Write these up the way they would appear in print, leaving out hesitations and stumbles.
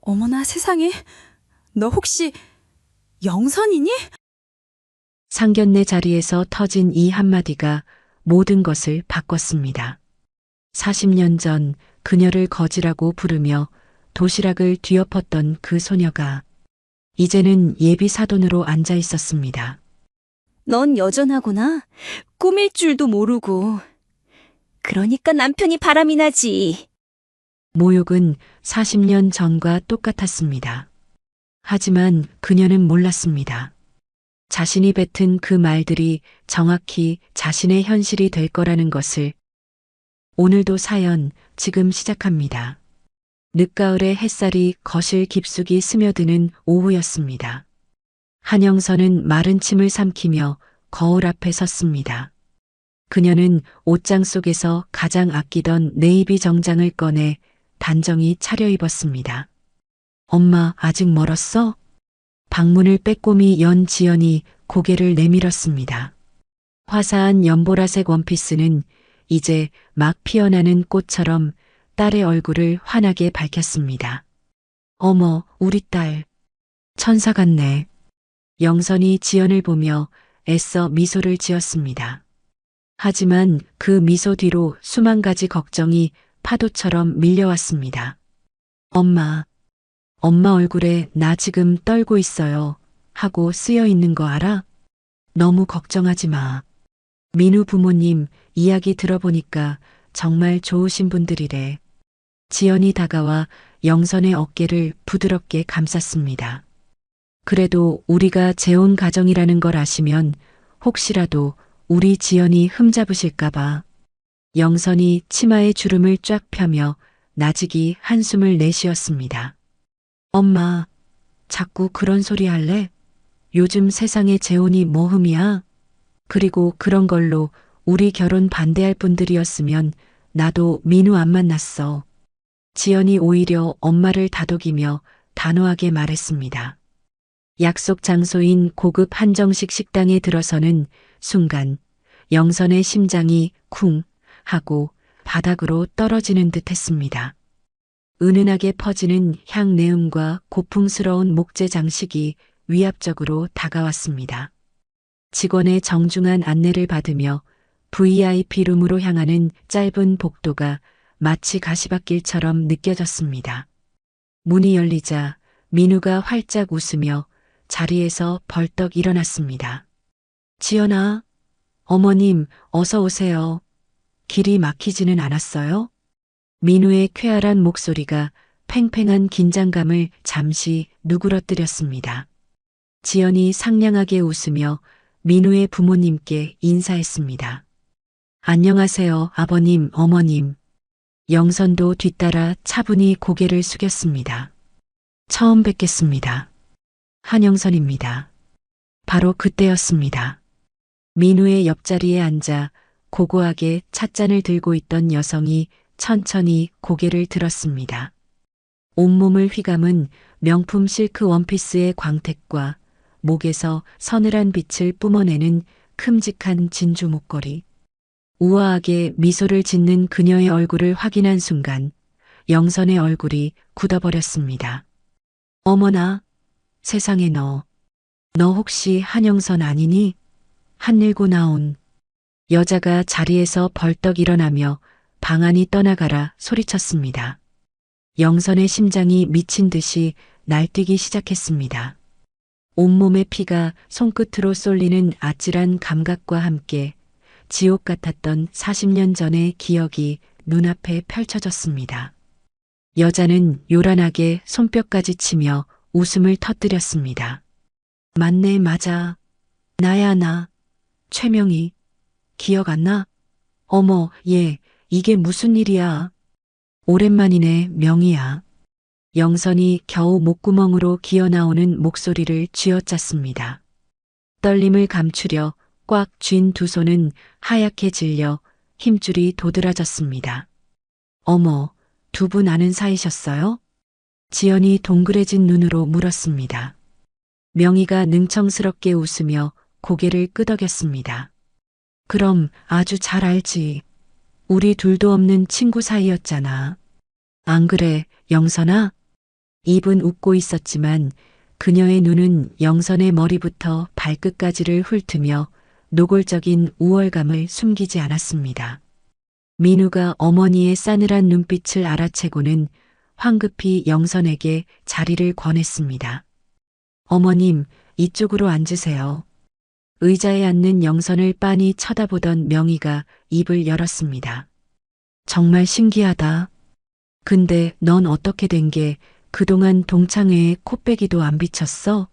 어머나 세상에, 너 혹시 영선이니? 상견례 자리에서 터진 이 한마디가 모든 것을 바꿨습니다. 40년 전 그녀를 거지라고 부르며 도시락을 뒤엎었던 그 소녀가 이제는 예비 사돈으로 앉아 있었습니다. 넌 여전하구나. 꾸밀 줄도 모르고. 그러니까 남편이 바람이 나지. 모욕은 40년 전과 똑같았습니다. 하지만 그녀는 몰랐습니다. 자신이 뱉은 그 말들이 정확히 자신의 현실이 될 거라는 것을. 오늘도 사연 지금 시작합니다. 늦가을의 햇살이 거실 깊숙이 스며드는 오후였습니다. 한영선은 마른 침을 삼키며 거울 앞에 섰습니다. 그녀는 옷장 속에서 가장 아끼던 네이비 정장을 꺼내 단정히 차려입었습니다. 엄마, 아직 멀었어? 방문을 빼꼼히 연 지연이 고개를 내밀었습니다. 화사한 연보라색 원피스는 이제 막 피어나는 꽃처럼 딸의 얼굴을 환하게 밝혔습니다. 어머, 우리 딸. 천사 같네. 영선이 지연을 보며 애써 미소를 지었습니다. 하지만 그 미소 뒤로 수만 가지 걱정이 파도처럼 밀려왔습니다. 엄마 얼굴에 나 지금 떨고 있어요. 하고 쓰여 있는 거 알아? 너무 걱정하지 마. 민우 부모님 이야기 들어보니까 정말 좋으신 분들이래. 지연이 다가와 영선의 어깨를 부드럽게 감쌌습니다. 그래도 우리가 재혼 가정이라는 걸 아시면 혹시라도 우리 지연이 흠잡으실까봐. 영선이 치마의 주름을 쫙 펴며 나직이 한숨을 내쉬었습니다. 엄마, 자꾸 그런 소리 할래? 요즘 세상에 재혼이 뭐 흠이야? 그리고 그런 걸로 우리 결혼 반대할 분들이었으면 나도 민우 안 만났어. 지연이 오히려 엄마를 다독이며 단호하게 말했습니다. 약속 장소인 고급 한정식 식당에 들어서는 순간 영선의 심장이 쿵 하고 바닥으로 떨어지는 듯 했습니다. 은은하게 퍼지는 향내음과 고풍스러운 목재 장식이 위압적으로 다가왔습니다. 직원의 정중한 안내를 받으며 VIP 룸으로 향하는 짧은 복도가 마치 가시밭길처럼 느껴졌습니다. 문이 열리자 민우가 활짝 웃으며 자리에서 벌떡 일어났습니다. 지연아, 어머님 어서 오세요. 길이 막히지는 않았어요? 민우의 쾌활한 목소리가 팽팽한 긴장감을 잠시 누그러뜨렸습니다. 지연이 상냥하게 웃으며 민우의 부모님께 인사했습니다. 안녕하세요, 아버님, 어머님. 영선도 뒤따라 차분히 고개를 숙였습니다. 처음 뵙겠습니다. 한영선입니다. 바로 그때였습니다. 민우의 옆자리에 앉아 고고하게 찻잔을 들고 있던 여성이 천천히 고개를 들었습니다. 온몸을 휘감은 명품 실크 원피스의 광택과 목에서 서늘한 빛을 뿜어내는 큼직한 진주 목걸이. 우아하게 미소를 짓는 그녀의 얼굴을 확인한 순간 영선의 얼굴이 굳어버렸습니다. 어머나, 세상에 너 혹시 한영선 아니니? 한일고 나온 여자가 자리에서 벌떡 일어나며 방 안이 떠나가라 소리쳤습니다. 영선의 심장이 미친 듯이 날뛰기 시작했습니다. 온몸의 피가 손끝으로 쏠리는 아찔한 감각과 함께 지옥 같았던 40년 전의 기억이 눈앞에 펼쳐졌습니다. 여자는 요란하게 손뼉까지 치며 웃음을 터뜨렸습니다. 맞네, 맞아. 나야, 나. 최명희. 기억 안 나? 어머, 얘, 이게 무슨 일이야? 오랜만이네, 명희야. 영선이 겨우 목구멍으로 기어나오는 목소리를 쥐어짰습니다. 떨림을 감추려 꽉 쥔 두 손은 하얗게 질려 힘줄이 도드라졌습니다. 어머, 두 분 아는 사이셨어요? 지연이 동그래진 눈으로 물었습니다. 명희가 능청스럽게 웃으며 고개를 끄덕였습니다. 그럼 아주 잘 알지. 우리 둘도 없는 친구 사이였잖아. 안 그래, 영선아? 입은 웃고 있었지만 그녀의 눈은 영선의 머리부터 발끝까지를 훑으며 노골적인 우월감을 숨기지 않았습니다. 민우가 어머니의 싸늘한 눈빛을 알아채고는 황급히 영선에게 자리를 권했습니다. 어머님, 이쪽으로 앉으세요. 의자에 앉는 영선을 빤히 쳐다보던 명희가 입을 열었습니다. 정말 신기하다. 근데 넌 어떻게 된 게 그동안 동창회에 코빼기도 안 비쳤어?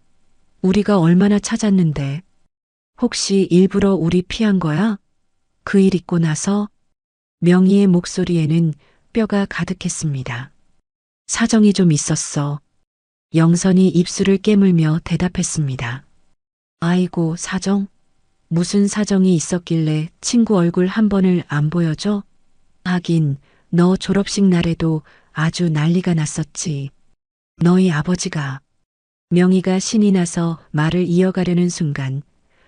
우리가 얼마나 찾았는데. 혹시 일부러 우리 피한 거야? 그 일 있고 나서? 명희의 목소리에는 뼈가 가득했습니다. 사정이 좀 있었어. 영선이 입술을 깨물며 대답했습니다. 아이고, 사정? 무슨 사정이 있었길래 친구 얼굴 한 번을 안 보여줘? 하긴 너 졸업식 날에도 아주 난리가 났었지. 너희 아버지가. 명희가 신이 나서 말을 이어가려는 순간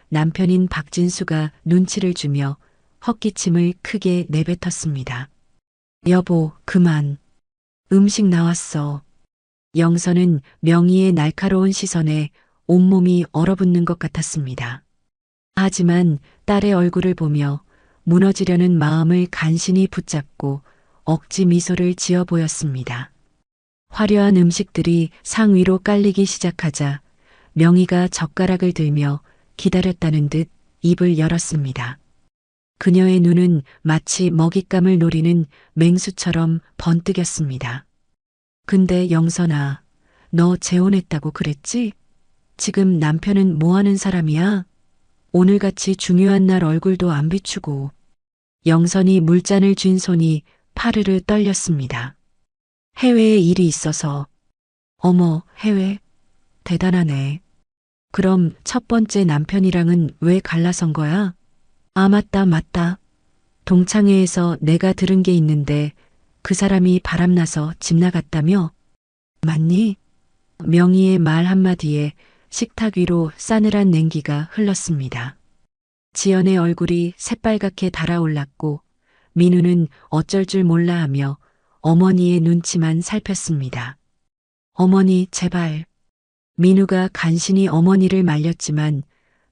남편인 박진수가 눈치를 주며 헛기침을 크게 내뱉었습니다. 여보, 그만. 음식 나왔어. 영선은 명희의 날카로운 시선에 온몸이 얼어붙는 것 같았습니다. 하지만 딸의 얼굴을 보며 무너지려는 마음을 간신히 붙잡고 억지 미소를 지어 보였습니다. 화려한 음식들이 상 위로 깔리기 시작하자 명희가 젓가락을 들며 기다렸다는 듯 입을 열었습니다. 그녀의 눈은 마치 먹잇감을 노리는 맹수처럼 번뜩였습니다. 근데 영선아, 너 재혼했다고 그랬지? 지금 남편은 뭐 하는 사람이야? 오늘같이 중요한 날 얼굴도 안 비추고. 영선이 물잔을 쥔 손이 파르르 떨렸습니다. 해외에 일이 있어서. 어머, 해외? 대단하네. 그럼 첫 번째 남편이랑은 왜 갈라선 거야? 아, 맞다. 동창회에서 내가 들은 게 있는데 그 사람이 바람나서 집 나갔다며? 맞니? 명희의 말 한마디에 식탁 위로 싸늘한 냉기가 흘렀습니다. 지연의 얼굴이 새빨갛게 달아올랐고 민우는 어쩔 줄 몰라 하며 어머니의 눈치만 살폈습니다. 어머니, 제발. 민우가 간신히 어머니를 말렸지만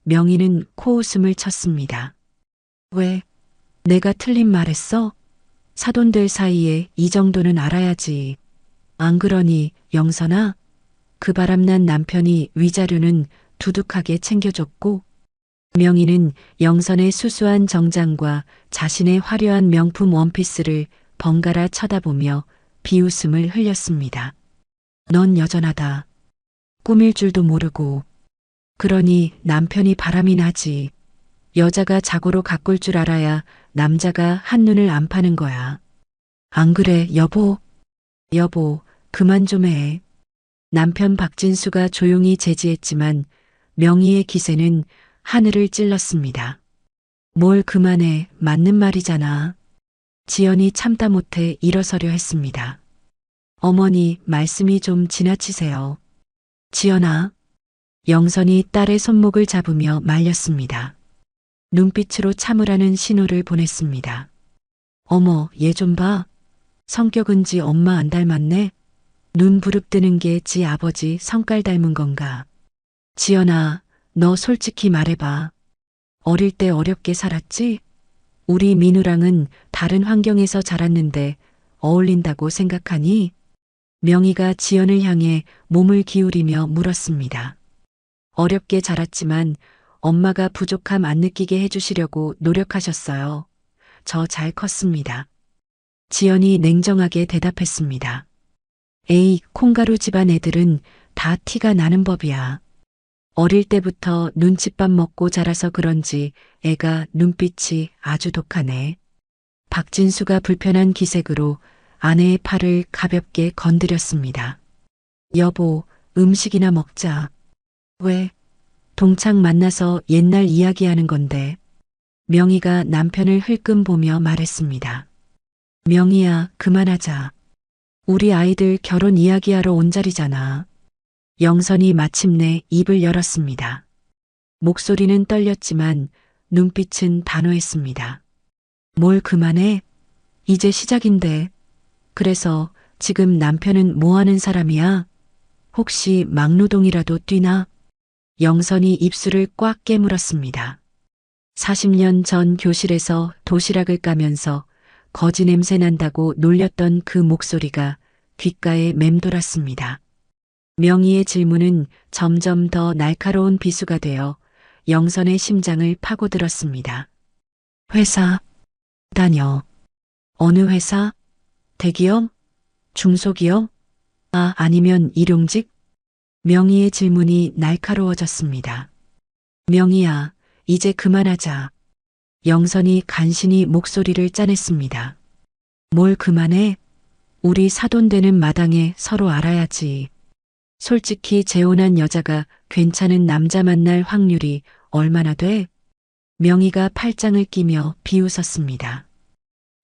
명희는 코웃음을 쳤습니다. 왜? 내가 틀린 말했어? 사돈들 사이에 이 정도는 알아야지. 안 그러니, 영선아? 그 바람난 남편이 위자료는 두둑하게 챙겨줬고 명희는 영선의 수수한 정장과 자신의 화려한 명품 원피스를 번갈아 쳐다보며 비웃음을 흘렸습니다. 넌 여전하다. 꾸밀 줄도 모르고. 그러니 남편이 바람이 나지. 여자가 자고로 가꿀 줄 알아야 남자가 한눈을 안 파는 거야. 안 그래, 여보? 여보, 그만 좀 해. 남편 박진수가 조용히 제지했지만 명희의 기세는 하늘을 찔렀습니다. 뭘 그만해, 맞는 말이잖아. 지연이 참다 못해 일어서려 했습니다. 어머니, 말씀이 좀 지나치세요. 지연아. 영선이 딸의 손목을 잡으며 말렸습니다. 눈빛으로 참으라는 신호를 보냈습니다. 어머, 얘 좀 봐. 성격은 지 엄마 안 닮았네. 눈 부릅뜨는 게 지 아버지 성깔 닮은 건가. 지연아, 너 솔직히 말해봐. 어릴 때 어렵게 살았지? 우리 민우랑은 다른 환경에서 자랐는데 어울린다고 생각하니? 명희가 지연을 향해 몸을 기울이며 물었습니다. 어렵게 자랐지만 엄마가 부족함 안 느끼게 해주시려고 노력하셨어요. 저 잘 컸습니다. 지연이 냉정하게 대답했습니다. 에이, 콩가루 집안 애들은 다 티가 나는 법이야. 어릴 때부터 눈칫밥 먹고 자라서 그런지 애가 눈빛이 아주 독하네. 박진수가 불편한 기색으로 아내의 팔을 가볍게 건드렸습니다. 여보, 음식이나 먹자. 왜? 동창 만나서 옛날 이야기하는 건데. 명희가 남편을 흘끔 보며 말했습니다. 명희야, 그만하자. 우리 아이들 결혼 이야기하러 온 자리잖아. 영선이 마침내 입을 열었습니다. 목소리는 떨렸지만 눈빛은 단호했습니다. 뭘 그만해? 이제 시작인데. 그래서 지금 남편은 뭐 하는 사람이야? 혹시 막노동이라도 뛰나? 영선이 입술을 꽉 깨물었습니다. 40년 전 교실에서 도시락을 까면서 거지 냄새 난다고 놀렸던 그 목소리가 귓가에 맴돌았습니다. 명희의 질문은 점점 더 날카로운 비수가 되어 영선의 심장을 파고들었습니다. 회사 다녀. 어느 회사? 대기업? 중소기업? 아니면 일용직? 명희의 질문이 날카로워졌습니다. 명희야, 이제 그만하자. 영선이 간신히 목소리를 짜냈습니다. 뭘 그만해? 우리 사돈되는 마당에 서로 알아야지. 솔직히 재혼한 여자가 괜찮은 남자 만날 확률이 얼마나 돼? 명희가 팔짱을 끼며 비웃었습니다.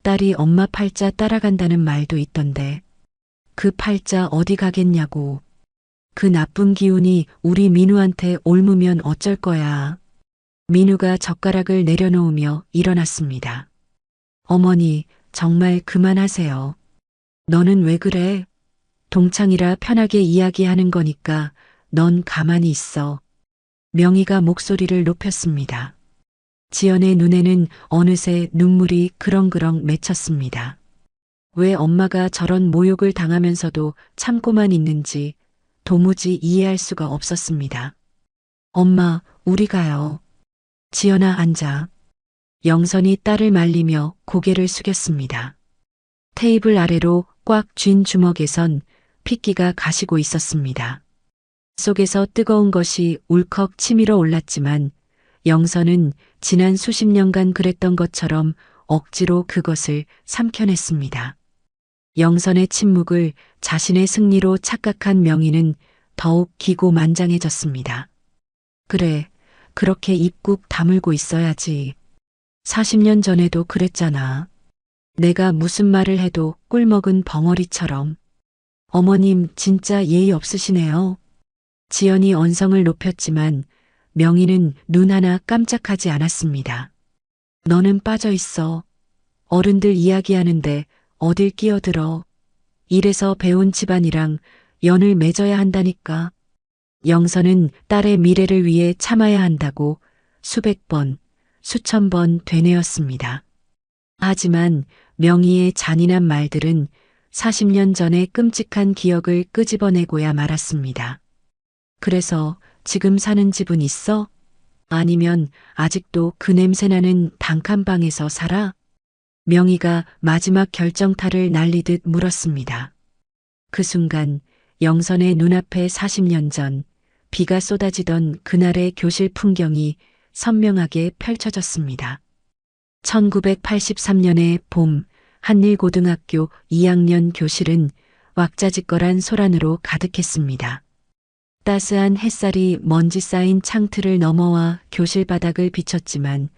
딸이 엄마 팔자 따라간다는 말도 있던데. 그 팔자 어디 가겠냐고. 그 나쁜 기운이 우리 민우한테 옮으면 어쩔 거야. 민우가 젓가락을 내려놓으며 일어났습니다. 어머니, 정말 그만하세요. 너는 왜 그래? 동창이라 편하게 이야기하는 거니까 넌 가만히 있어. 명희가 목소리를 높였습니다. 지연의 눈에는 어느새 눈물이 그렁그렁 맺혔습니다. 왜 엄마가 저런 모욕을 당하면서도 참고만 있는지 도무지 이해할 수가 없었습니다. 엄마, 우리 가요. 지연아, 앉아. 영선이 딸을 말리며 고개를 숙였습니다. 테이블 아래로 꽉 쥔 주먹에선 핏기가 가시고 있었습니다. 속에서 뜨거운 것이 울컥 치밀어 올랐지만 영선은 지난 수십 년간 그랬던 것처럼 억지로 그것을 삼켜냈습니다. 영선의 침묵을 자신의 승리로 착각한 명희는 더욱 기고만장해졌습니다. 그래, 그렇게 입 꾹 다물고 있어야지. 40년 전에도 그랬잖아. 내가 무슨 말을 해도 꿀먹은 벙어리처럼. 어머님 진짜 예의 없으시네요. 지연이 언성을 높였지만 명희는 눈 하나 깜짝하지 않았습니다. 너는 빠져 있어. 어른들 이야기하는데 어딜 끼어들어. 이래서 배운 집안이랑 연을 맺어야 한다니까. 영선은 딸의 미래를 위해 참아야 한다고 수백 번, 수천 번 되뇌었습니다. 하지만 명희의 잔인한 말들은 40년 전의 끔찍한 기억을 끄집어내고야 말았습니다. 그래서 지금 사는 집은 있어? 아니면 아직도 그 냄새나는 단칸방에서 살아? 명희가 마지막 결정타를 날리듯 물었습니다. 그 순간 영선의 눈앞에 40년 전 비가 쏟아지던 그날의 교실 풍경이 선명하게 펼쳐졌습니다. 1983년의 봄, 한일고등학교 2학년 교실은 왁자지껄한 소란으로 가득했습니다. 따스한 햇살이 먼지 쌓인 창틀을 넘어와 교실 바닥을 비췄지만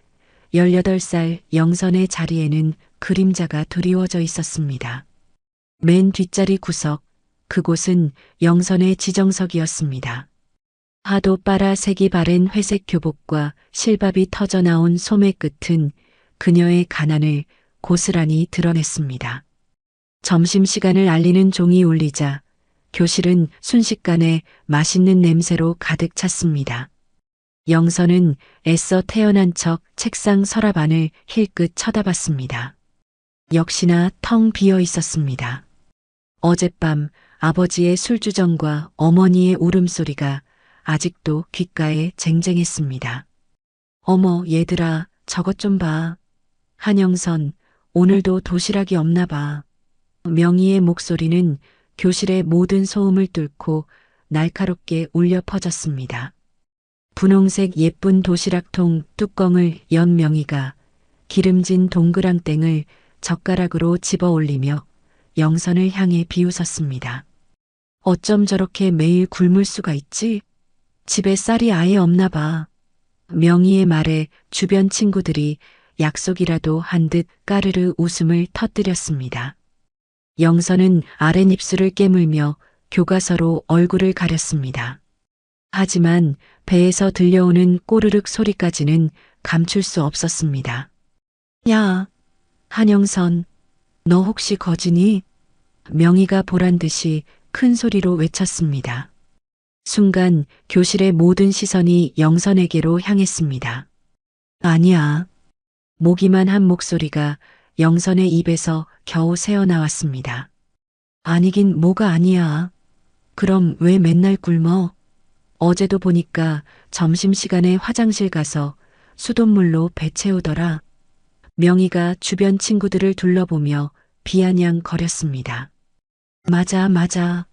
18살 영선의 자리에는 그림자가 드리워져 있었습니다. 맨 뒷자리 구석, 그곳은 영선의 지정석이었습니다. 하도 빨아 색이 바랜 회색 교복과 실밥이 터져나온 소매 끝은 그녀의 가난을 고스란히 드러냈습니다. 점심시간을 알리는 종이 울리자 교실은 순식간에 맛있는 냄새로 가득 찼습니다. 영선은 애써 태어난 척 책상 서랍 안을 힐끗 쳐다봤습니다. 역시나 텅 비어 있었습니다. 어젯밤 아버지의 술주정과 어머니의 울음소리가 아직도 귓가에 쟁쟁했습니다. 어머, 얘들아, 저것 좀 봐. 한영선, 오늘도 도시락이 없나 봐. 명희의 목소리는 교실의 모든 소음을 뚫고 날카롭게 울려 퍼졌습니다. 분홍색 예쁜 도시락통 뚜껑을 연 명희가 기름진 동그랑땡을 젓가락으로 집어 올리며 영선을 향해 비웃었습니다. 어쩜 저렇게 매일 굶을 수가 있지? 집에 쌀이 아예 없나 봐. 명희의 말에 주변 친구들이 약속이라도 한 듯 까르르 웃음을 터뜨렸습니다. 영선은 아랫입술을 깨물며 교과서로 얼굴을 가렸습니다. 하지만 배에서 들려오는 꼬르륵 소리까지는 감출 수 없었습니다. 야, 한영선, 너 혹시 거지니? 명희가 보란 듯이 큰 소리로 외쳤습니다. 순간 교실의 모든 시선이 영선에게로 향했습니다. 아니야. 모기만 한 목소리가 영선의 입에서 겨우 새어나왔습니다. 아니긴 뭐가 아니야. 그럼 왜 맨날 굶어? 어제도 보니까 점심시간에 화장실 가서 수돗물로 배 채우더라. 명희가 주변 친구들을 둘러보며 비아냥거렸습니다. 맞아, 맞아.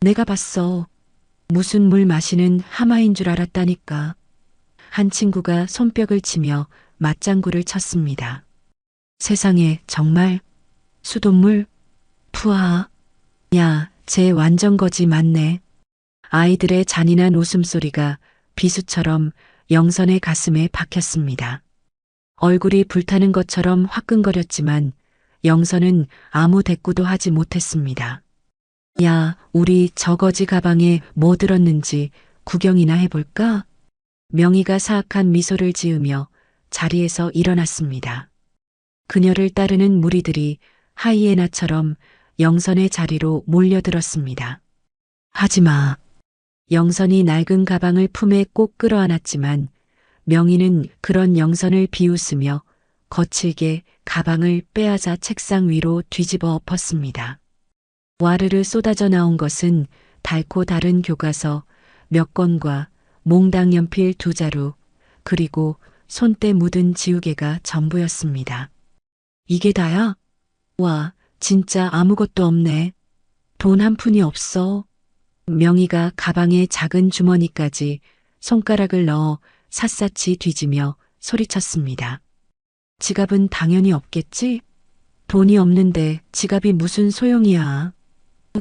내가 봤어. 무슨 물 마시는 하마인 줄 알았다니까. 한 친구가 손뼉을 치며 맞장구를 쳤습니다. 세상에 정말 수돗물? 푸아. 야, 쟤 완전 거지 맞네. 아이들의 잔인한 웃음소리가 비수처럼 영선의 가슴에 박혔습니다. 얼굴이 불타는 것처럼 화끈거렸지만 영선은 아무 대꾸도 하지 못했습니다. 야, 우리 저 거지 가방에 뭐 들었는지 구경이나 해볼까? 명희가 사악한 미소를 지으며 자리에서 일어났습니다. 그녀를 따르는 무리들이 하이에나처럼 영선의 자리로 몰려들었습니다. 하지마. 영선이 낡은 가방을 품에 꼭 끌어안았지만 명희는 그런 영선을 비웃으며 거칠게 가방을 빼앗아 책상 위로 뒤집어 엎었습니다. 와르르 쏟아져 나온 것은 달고 다른 교과서 몇 권과 몽당 연필 2자루 그리고 손때 묻은 지우개가 전부였습니다. 이게 다야? 와, 진짜 아무것도 없네. 돈 한 푼이 없어. 명희가 가방에 작은 주머니까지 손가락을 넣어 샅샅이 뒤지며 소리쳤습니다. 지갑은 당연히 없겠지? 돈이 없는데 지갑이 무슨 소용이야.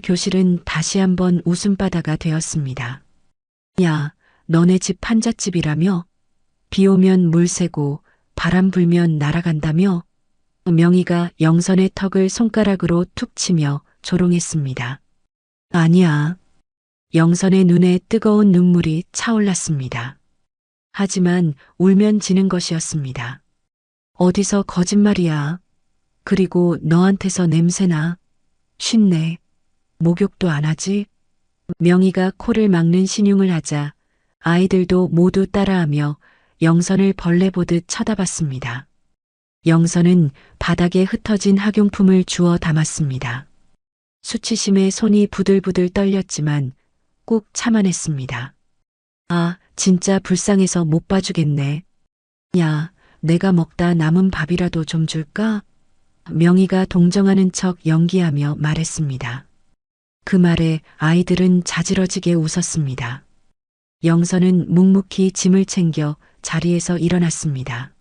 교실은 다시 한번 웃음바다가 되었습니다. 야, 너네 집 판잣집이라며? 비 오면 물 새고 바람 불면 날아간다며? 명희가 영선의 턱을 손가락으로 툭 치며 조롱했습니다. 아니야. 영선의 눈에 뜨거운 눈물이 차올랐습니다. 하지만 울면 지는 것이었습니다. 어디서 거짓말이야. 그리고 너한테서 냄새나. 쉰내. 목욕도 안 하지? 명희가 코를 막는 신용을 하자 아이들도 모두 따라하며 영선을 벌레 보듯 쳐다봤습니다. 영선은 바닥에 흩어진 학용품을 주워 담았습니다. 수치심에 손이 부들부들 떨렸지만 꾹 참아냈습니다. 아, 진짜 불쌍해서 못 봐주겠네. 야, 내가 먹다 남은 밥이라도 좀 줄까? 명희가 동정하는 척 연기하며 말했습니다. 그 말에 아이들은 자지러지게 웃었습니다. 영선은 묵묵히 짐을 챙겨 자리에서 일어났습니다.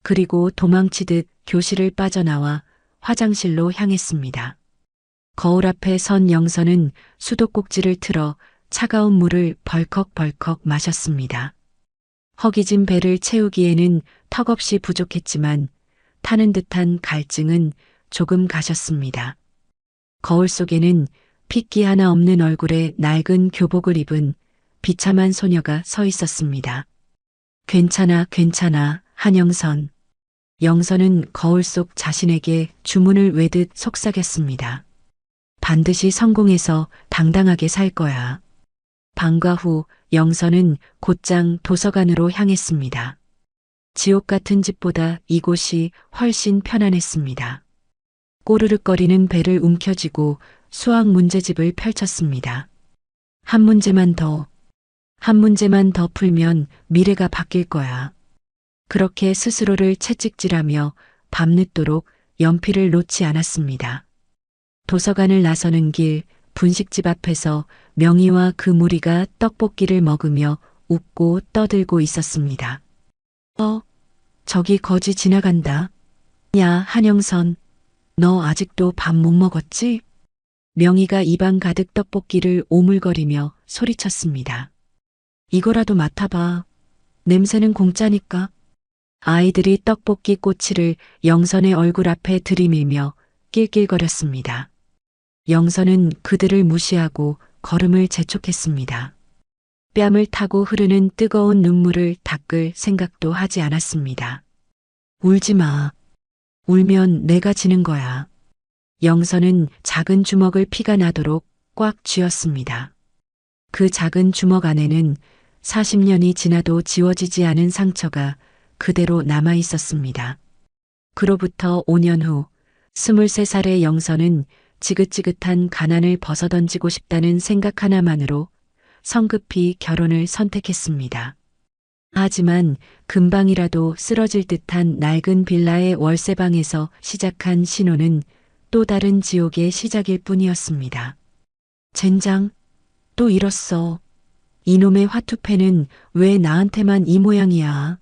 그리고 도망치듯 교실을 빠져나와 화장실로 향했습니다. 거울 앞에 선 영선은 수도꼭지를 틀어 차가운 물을 벌컥벌컥 마셨습니다. 허기진 배를 채우기에는 턱없이 부족했지만 타는 듯한 갈증은 조금 가셨습니다. 거울 속에는 핏기 하나 없는 얼굴에 낡은 교복을 입은 비참한 소녀가 서 있었습니다. 괜찮아, 괜찮아, 한영선. 영선은 거울 속 자신에게 주문을 외듯 속삭였습니다. 반드시 성공해서 당당하게 살 거야. 방과 후 영선은 곧장 도서관으로 향했습니다. 지옥 같은 집보다 이곳이 훨씬 편안했습니다. 꼬르륵거리는 배를 움켜쥐고 수학 문제집을 펼쳤습니다. 한 문제만 더 풀면 미래가 바뀔 거야. 그렇게 스스로를 채찍질하며 밤늦도록 연필을 놓지 않았습니다. 도서관을 나서는 길 분식집 앞에서 명희와 그 무리가 떡볶이를 먹으며 웃고 떠들고 있었습니다. 저기 거지 지나간다. 야, 한영선. 너 아직도 밥 못 먹었지? 명희가 입안 가득 떡볶이를 오물거리며 소리쳤습니다. 이거라도 맡아봐. 냄새는 공짜니까. 아이들이 떡볶이 꼬치를 영선의 얼굴 앞에 들이밀며 낄낄거렸습니다. 영선은 그들을 무시하고 걸음을 재촉했습니다. 뺨을 타고 흐르는 뜨거운 눈물을 닦을 생각도 하지 않았습니다. 울지 마. 울면 내가 지는 거야. 영선은 작은 주먹을 피가 나도록 꽉 쥐었습니다. 그 그 작은 주먹 안에는 40년이 지나도 지워지지 않은 상처가 그대로 남아 있었습니다. 그로부터 5년 후 23살의 영선은 지긋지긋한 가난을 벗어던지고 싶다는 생각 하나만으로 성급히 결혼을 선택했습니다. 하지만 금방이라도 쓰러질 듯한 낡은 빌라의 월세방에서 시작한 신혼은 또 다른 지옥의 시작일 뿐이었습니다. 젠장, 또 이뤘어. 이놈의 화투패는 왜 나한테만 이 모양이야.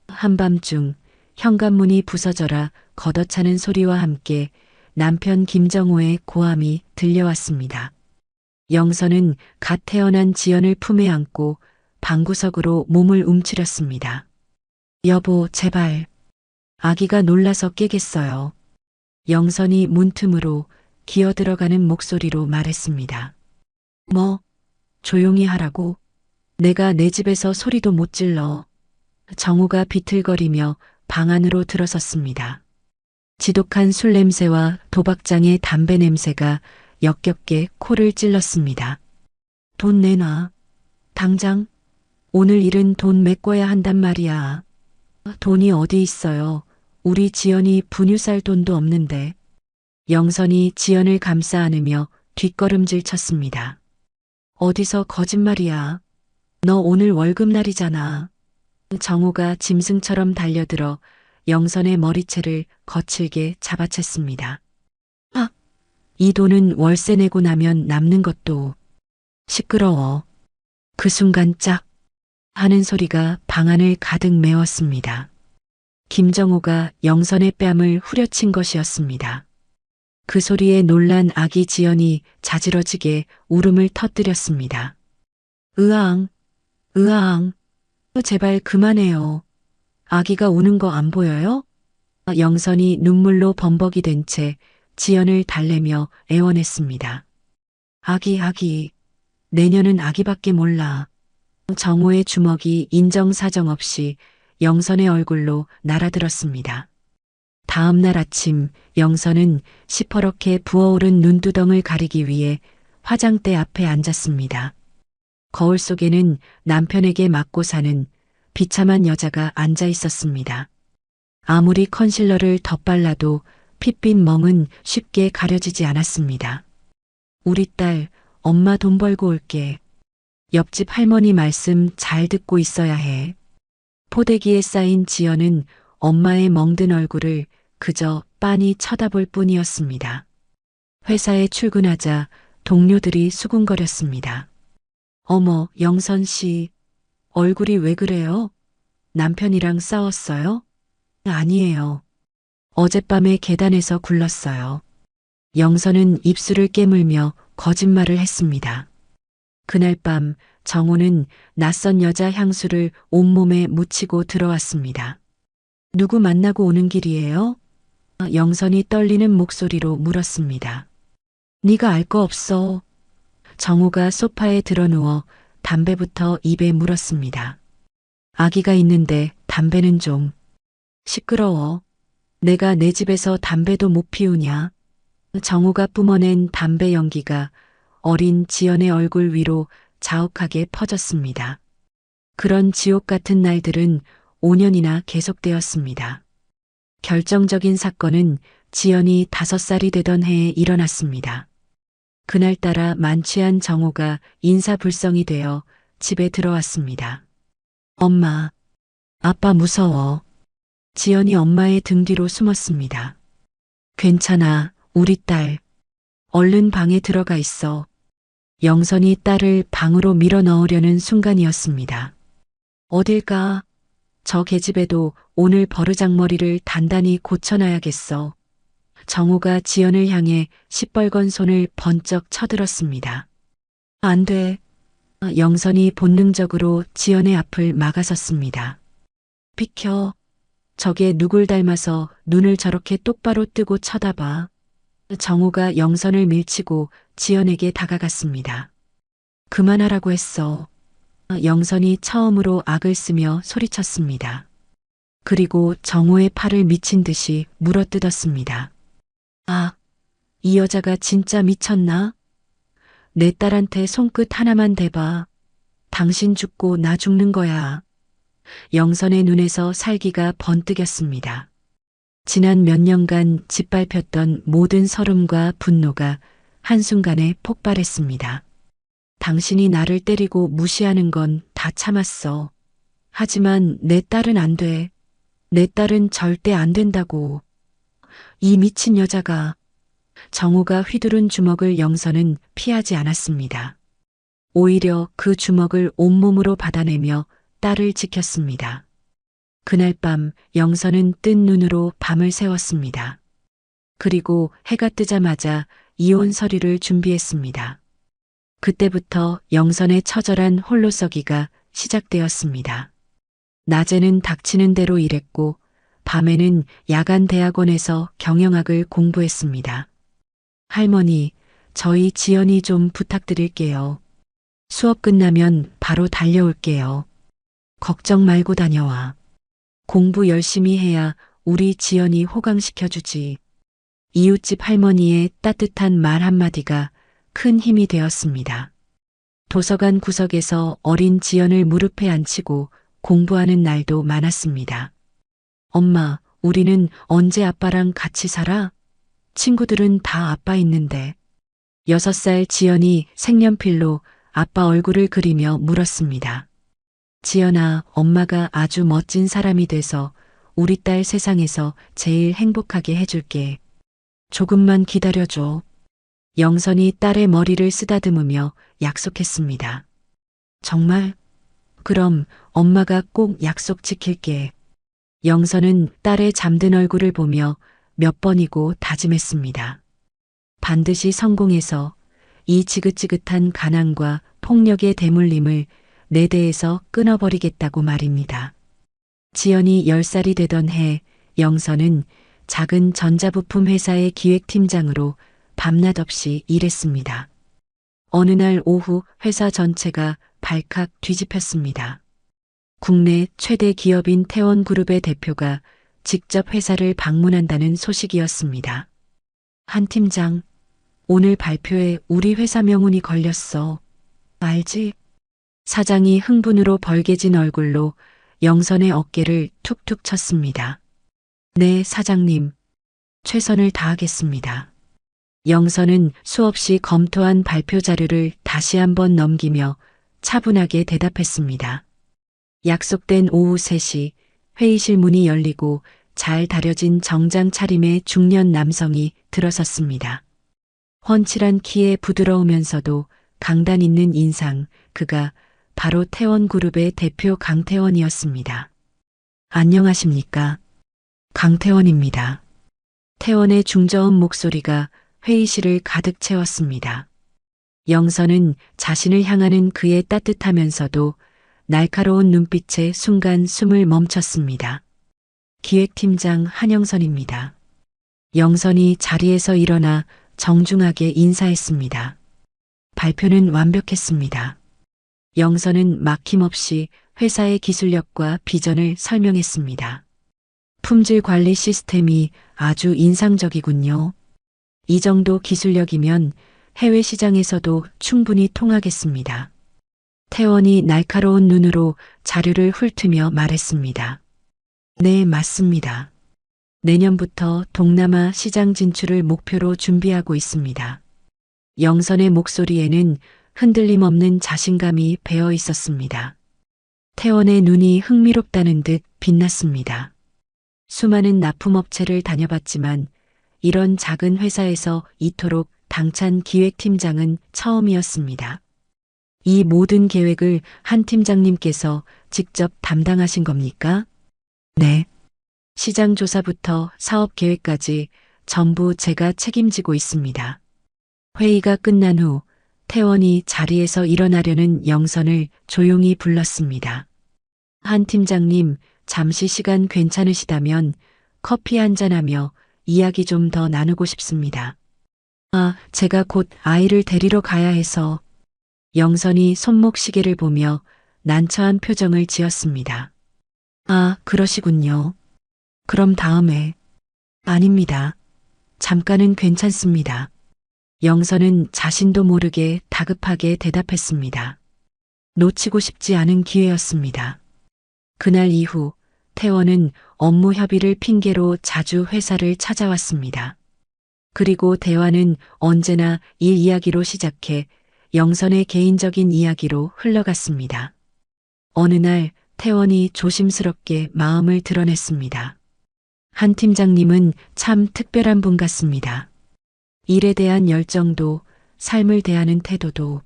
한밤중 현관문이 부서져라 걷어차는 소리와 함께 남편 김정호의 고함이 들려왔습니다. 영선은 갓 태어난 지연을 품에 안고 방구석으로 몸을 움츠렸습니다. 여보, 제발. 아기가 놀라서 깨겠어요. 영선이 문틈으로 기어들어가는 목소리로 말했습니다. 뭐, 조용히 하라고? 내가 내 집에서 소리도 못 질러. 정우가 비틀거리며 방 안으로 들어섰습니다. 지독한 술 냄새와 도박장의 담배 냄새가 역겹게 코를 찔렀습니다. 돈 내놔. 당장. 오늘 일은 돈 메꿔야 한단 말이야. 돈이 어디 있어요. 우리 지연이 분유 살 돈도 없는데. 영선이 지연을 감싸 안으며 뒷걸음질 쳤습니다. 어디서 거짓말이야. 너 오늘 월급날이잖아. 정우가 짐승처럼 달려들어 영선의 머리채를 거칠게 잡아챘습니다. 아, 이 돈은 월세 내고 나면 남는 것도. 시끄러워. 그 순간 짝 하는 소리가 방 안을 가득 메웠습니다. 김정호가 영선의 뺨을 후려친 것이었습니다. 그 소리에 놀란 아기 지연이 자지러지게 울음을 터뜨렸습니다. 으앙, 으앙, 제발 그만해요. 아기가 우는 거 안 보여요? 영선이 눈물로 범벅이 된 채 지연을 달래며 애원했습니다. 아기, 내년은 아기밖에 몰라. 정호의 주먹이 인정사정 없이 영선의 얼굴로 날아들었습니다. 다음 날 아침 영선은 시퍼렇게 부어오른 눈두덩을 가리기 위해 화장대 앞에 앉았습니다. 거울 속에는 남편에게 맞고 사는 비참한 여자가 앉아 있었습니다. 아무리 컨실러를 덧발라도 핏빛 멍은 쉽게 가려지지 않았습니다. 우리 딸, 엄마 돈 벌고 올게. 옆집 할머니 말씀 잘 듣고 있어야 해. 포대기에 쌓인 지연은 엄마의 멍든 얼굴을 그저 빤히 쳐다볼 뿐이었습니다. 회사에 출근하자 동료들이 수군거렸습니다. 어머, 영선 씨, 얼굴이 왜 그래요? 남편이랑 싸웠어요? 아니에요. 어젯밤에 계단에서 굴렀어요. 영선은 입술을 깨물며 거짓말을 했습니다. 그날 밤 정호는 낯선 여자 향수를 온몸에 묻히고 들어왔습니다. 누구 만나고 오는 길이에요? 영선이 떨리는 목소리로 물었습니다. 네가 알 거 없어. 정호가 소파에 드러누워 담배부터 입에 물었습니다. 아기가 있는데 담배는 좀. 시끄러워. 내가 내 집에서 담배도 못 피우냐. 정호가 뿜어낸 담배 연기가 어린 지연의 얼굴 위로 자욱하게 퍼졌습니다. 그런 지옥 같은 날들은 5년이나 계속되었습니다. 결정적인 사건은 지연이 5살이 되던 해에 일어났습니다. 그날따라 만취한 정호가 인사불성이 되어 집에 들어왔습니다. 엄마, 아빠 무서워. 지연이 엄마의 등 뒤로 숨었습니다. 괜찮아, 우리 딸. 얼른 방에 들어가 있어. 영선이 딸을 방으로 밀어 넣으려는 순간이었습니다. 어딜 가? 저 계집애도 오늘 버르장머리를 단단히 고쳐놔야겠어. 정호가 지연을 향해 시뻘건 손을 번쩍 쳐들었습니다. 안 돼. 영선이 본능적으로 지연의 앞을 막아섰습니다. 비켜. 저게 누굴 닮아서 눈을 저렇게 똑바로 뜨고 쳐다봐. 정호가 영선을 밀치고 지연에게 다가갔습니다. 그만하라고 했어. 영선이 처음으로 악을 쓰며 소리쳤습니다. 그리고 정호의 팔을 미친 듯이 물어뜯었습니다. 아, 이 여자가 진짜 미쳤나? 내 딸한테 손끝 하나만 대봐. 당신 죽고 나 죽는 거야. 영선의 눈에서 살기가 번뜩였습니다. 지난 몇 년간 짓밟혔던 모든 서름과 분노가 한순간에 폭발했습니다. 당신이 나를 때리고 무시하는 건 다 참았어. 하지만 내 딸은 안 돼. 내 딸은 절대 안 된다고. 이 미친 여자가. 정우가 휘두른 주먹을 영선은 피하지 않았습니다. 오히려 그 주먹을 온몸으로 받아내며 딸을 지켰습니다. 그날 밤 영선은 뜬 눈으로 밤을 새웠습니다. 그리고 해가 뜨자마자 이혼 서류를 준비했습니다. 그때부터 영선의 처절한 홀로서기가 시작되었습니다. 낮에는 닥치는 대로 일했고 밤에는 야간 대학원에서 경영학을 공부했습니다. 할머니, 저희 지연이 좀 부탁드릴게요. 수업 끝나면 바로 달려올게요. 걱정 말고 다녀와. 공부 열심히 해야 우리 지연이 호강시켜주지. 이웃집 할머니의 따뜻한 말 한마디가 큰 힘이 되었습니다. 도서관 구석에서 어린 지연을 무릎에 앉히고 공부하는 날도 많았습니다. 엄마, 우리는 언제 아빠랑 같이 살아? 친구들은 다 아빠 있는데. 6살 지연이 색연필로 아빠 얼굴을 그리며 물었습니다. 지연아, 엄마가 아주 멋진 사람이 돼서 우리 딸 세상에서 제일 행복하게 해줄게. 조금만 기다려줘. 영선이 딸의 머리를 쓰다듬으며 약속했습니다. 정말? 그럼 엄마가 꼭 약속 지킬게. 영선은 딸의 잠든 얼굴을 보며 몇 번이고 다짐했습니다. 반드시 성공해서 이 지긋지긋한 가난과 폭력의 대물림을 내 대에서 끊어버리겠다고 말입니다. 지연이 10살이 되던 해 영선은 작은 전자부품 회사의 기획팀장으로 밤낮 없이 일했습니다. 어느 날 오후 회사 전체가 발칵 뒤집혔습니다. 국내 최대 기업인 태원그룹의 대표가 직접 회사를 방문한다는 소식이었습니다. 한 팀장, 오늘 발표에 우리 회사 명운이 걸렸어. 알지? 사장이 흥분으로 벌개진 얼굴로 영선의 어깨를 툭툭 쳤습니다. 네, 사장님. 최선을 다하겠습니다. 영선은 수없이 검토한 발표 자료를 다시 한번 넘기며 차분하게 대답했습니다. 약속된 오후 3시 회의실 문이 열리고 잘 다려진 정장 차림의 중년 남성이 들어섰습니다. 훤칠한 키에 부드러우면서도 강단 있는 인상, 그가 바로 태원그룹의 대표 강태원이었습니다. 안녕하십니까? 강태원입니다. 태원의 중저음 목소리가 회의실을 가득 채웠습니다. 영선은 자신을 향하는 그의 따뜻하면서도 날카로운 눈빛에 순간 숨을 멈췄습니다. 기획팀장 한영선입니다. 영선이 자리에서 일어나 정중하게 인사했습니다. 발표는 완벽했습니다. 영선은 막힘없이 회사의 기술력과 비전을 설명했습니다. 품질 관리 시스템이 아주 인상적이군요. 이 정도 기술력이면 해외 시장에서도 충분히 통하겠습니다. 태원이 날카로운 눈으로 자료를 훑으며 말했습니다. 네, 맞습니다. 내년부터 동남아 시장 진출을 목표로 준비하고 있습니다. 영선의 목소리에는 흔들림 없는 자신감이 배어 있었습니다. 태원의 눈이 흥미롭다는 듯 빛났습니다. 수많은 납품업체를 다녀봤지만 이런 작은 회사에서 이토록 당찬 기획팀장은 처음이었습니다. 이 모든 계획을 한 팀장님께서 직접 담당하신 겁니까? 네. 시장 조사부터 사업 계획까지 전부 제가 책임지고 있습니다. 회의가 끝난 후 태원이 자리에서 일어나려는 영선을 조용히 불렀습니다. 한 팀장님, 잠시 시간 괜찮으시다면 커피 한잔하며 이야기 좀 더 나누고 싶습니다. 아, 제가 곧 아이를 데리러 가야 해서. 영선이 손목 시계를 보며 난처한 표정을 지었습니다. 아, 그러시군요. 그럼 다음에. 아닙니다. 잠깐은 괜찮습니다. 영선은 자신도 모르게 다급하게 대답했습니다. 놓치고 싶지 않은 기회였습니다. 그날 이후 태원은 업무 협의를 핑계로 자주 회사를 찾아왔습니다. 그리고 대화는 언제나 일 이야기로 시작해 영선의 개인적인 이야기로 흘러갔습니다. 어느 날 태원이 조심스럽게 마음을 드러냈습니다. 한 팀장님은 참 특별한 분 같습니다. 일에 대한 열정도 삶을 대하는 태도도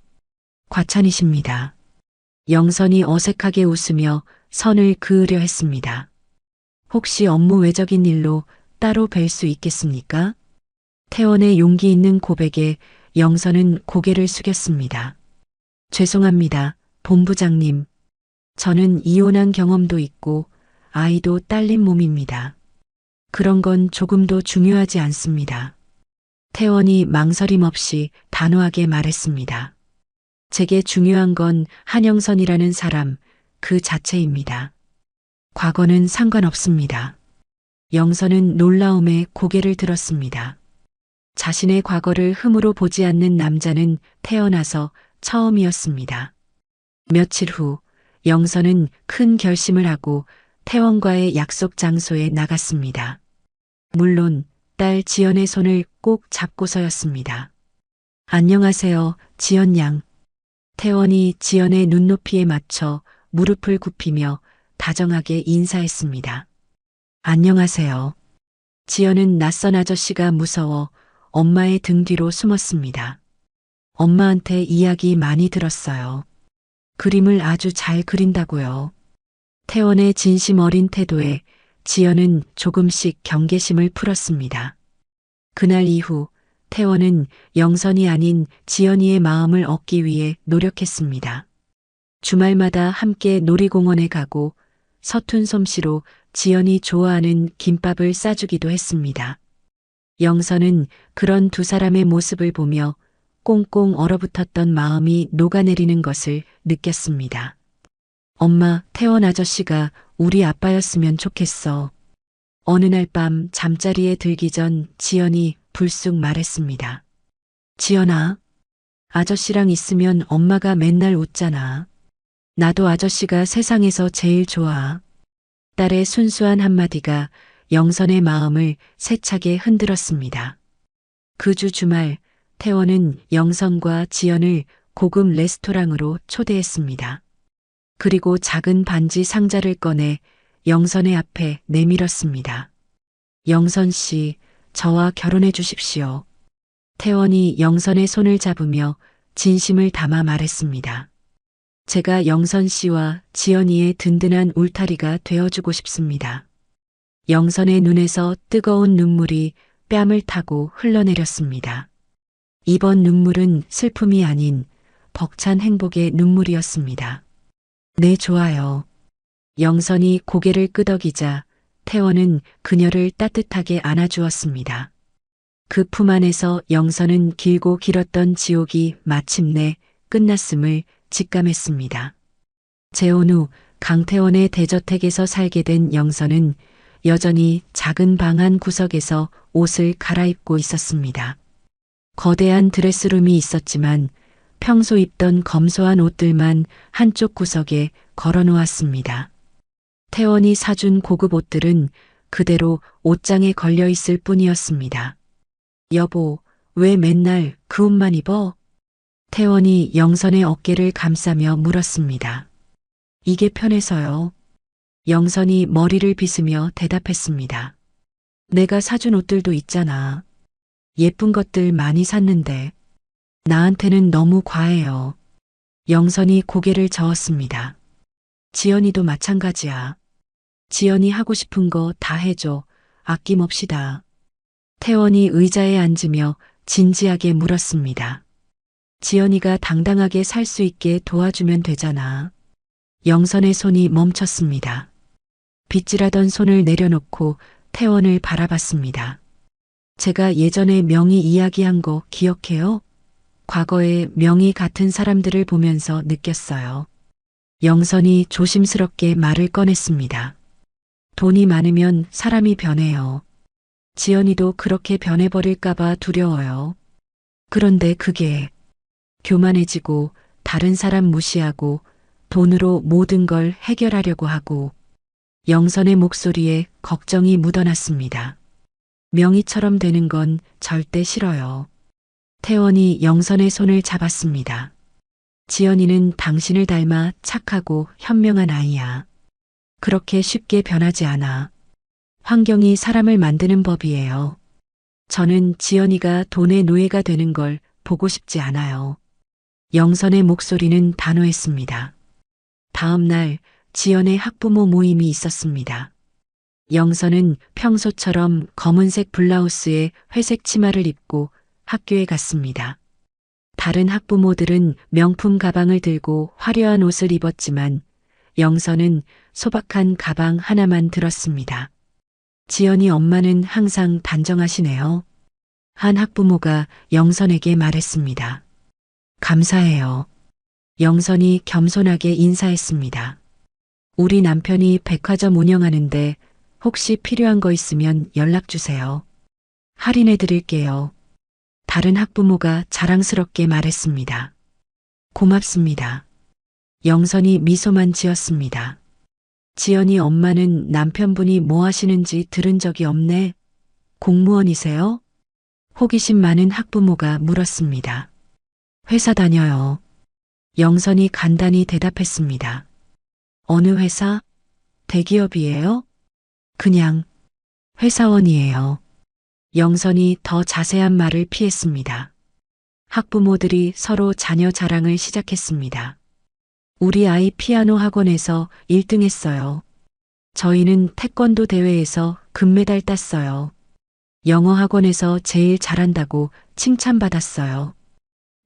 과찬이십니다. 영선이 어색하게 웃으며 선을 그으려 했습니다. 혹시 업무 외적인 일로 따로 뵐 수 있겠습니까? 태원의 용기 있는 고백에 영선은 고개를 숙였습니다. 죄송합니다, 본부장님. 저는 이혼한 경험도 있고 아이도 딸린 몸입니다. 그런 건 조금도 중요하지 않습니다. 태원이 망설임 없이 단호하게 말했습니다. 제게 중요한 건 한영선이라는 사람 그 자체입니다. 과거는 상관없습니다. 영선은 놀라움에 고개를 들었습니다. 자신의 과거를 흠으로 보지 않는 남자는 태어나서 처음이었습니다. 며칠 후 영선은 큰 결심을 하고 태원과의 약속 장소에 나갔습니다. 물론 딸 지연의 손을 꼭 잡고서였습니다. 안녕하세요, 지연 양. 태원이 지연의 눈높이에 맞춰 무릎을 굽히며 다정하게 인사했습니다. 안녕하세요. 지연은 낯선 아저씨가 무서워 엄마의 등 뒤로 숨었습니다. 엄마한테 이야기 많이 들었어요. 그림을 아주 잘 그린다고요. 태원의 진심 어린 태도에 지연은 조금씩 경계심을 풀었습니다. 그날 이후 태원은 영선이 아닌 지연이의 마음을 얻기 위해 노력했습니다. 주말마다 함께 놀이공원에 가고 서툰 솜씨로 지연이 좋아하는 김밥을 싸주기도 했습니다. 영선은 그런 두 사람의 모습을 보며 꽁꽁 얼어붙었던 마음이 녹아내리는 것을 느꼈습니다. 엄마, 태원 아저씨가 우리 아빠였으면 좋겠어. 어느 날 밤 잠자리에 들기 전 지연이 불쑥 말했습니다. 지연아, 아저씨랑 있으면 엄마가 맨날 웃잖아. 나도 아저씨가 세상에서 제일 좋아. 딸의 순수한 한마디가 영선의 마음을 세차게 흔들었습니다. 그 주 주말 태원은 영선과 지연을 고급 레스토랑으로 초대했습니다. 그리고 작은 반지 상자를 꺼내 영선의 앞에 내밀었습니다. 영선 씨, 저와 결혼해 주십시오. 태원이 영선의 손을 잡으며 진심을 담아 말했습니다. 제가 영선 씨와 지연이의 든든한 울타리가 되어주고 싶습니다. 영선의 눈에서 뜨거운 눈물이 뺨을 타고 흘러내렸습니다. 이번 눈물은 슬픔이 아닌 벅찬 행복의 눈물이었습니다. 네, 좋아요. 영선이 고개를 끄덕이자 태원은 그녀를 따뜻하게 안아주었습니다. 그 품 안에서 영선은 길고 길었던 지옥이 마침내 끝났음을 직감했습니다. 재혼 후 강태원의 대저택에서 살게 된 영선은 여전히 작은 방 한 구석에서 옷을 갈아입고 있었습니다. 거대한 드레스룸이 있었지만 평소 입던 검소한 옷들만 한쪽 구석에 걸어놓았습니다. 태원이 사준 고급 옷들은 그대로 옷장에 걸려 있을 뿐이었습니다. 여보, 왜 맨날 그 옷만 입어? 태원이 영선의 어깨를 감싸며 물었습니다. 이게 편해서요. 영선이 머리를 빗으며 대답했습니다. 내가 사준 옷들도 있잖아. 예쁜 것들 많이 샀는데 나한테는 너무 과해요. 영선이 고개를 저었습니다. 지연이도 마찬가지야. 지연이 하고 싶은 거 다 해줘. 아낌없이다. 태원이 의자에 앉으며 진지하게 물었습니다. 지연이가 당당하게 살 수 있게 도와주면 되잖아. 영선의 손이 멈췄습니다. 빗질하던 손을 내려놓고 태원을 바라봤습니다. 제가 예전에 명희 이야기한 거 기억해요? 과거의 명희 같은 사람들을 보면서 느꼈어요. 영선이 조심스럽게 말을 꺼냈습니다. 돈이 많으면 사람이 변해요. 지연이도 그렇게 변해버릴까봐 두려워요. 그런데 그게 교만해지고 다른 사람 무시하고 돈으로 모든 걸 해결하려고 하고 영선의 목소리에 걱정이 묻어났습니다. 명희처럼 되는 건 절대 싫어요. 태원이 영선의 손을 잡았습니다. 지연이는 당신을 닮아 착하고 현명한 아이야. 그렇게 쉽게 변하지 않아. 환경이 사람을 만드는 법이에요. 저는 지연이가 돈의 노예가 되는 걸 보고 싶지 않아요. 영선의 목소리는 단호했습니다. 다음 날 지연의 학부모 모임이 있었습니다. 영선은 평소처럼 검은색 블라우스에 회색 치마를 입고 학교에 갔습니다. 다른 학부모들은 명품 가방을 들고 화려한 옷을 입었지만 영선은 소박한 가방 하나만 들었습니다. 지연이 엄마는 항상 단정하시네요. 한 학부모가 영선에게 말했습니다. 감사해요. 영선이 겸손하게 인사했습니다. 우리 남편이 백화점 운영하는데 혹시 필요한 거 있으면 연락 주세요. 할인해 드릴게요. 다른 학부모가 자랑스럽게 말했습니다. 고맙습니다. 영선이 미소만 지었습니다. 지연이 엄마는 남편분이 뭐 하시는지 들은 적이 없네. 공무원이세요? 호기심 많은 학부모가 물었습니다. 회사 다녀요. 영선이 간단히 대답했습니다. 어느 회사? 대기업이에요? 그냥 회사원이에요. 영선이 더 자세한 말을 피했습니다. 학부모들이 서로 자녀 자랑을 시작했습니다. 우리 아이 피아노 학원에서 1등 했어요. 저희는 태권도 대회에서 금메달 땄어요. 영어 학원에서 제일 잘한다고 칭찬받았어요.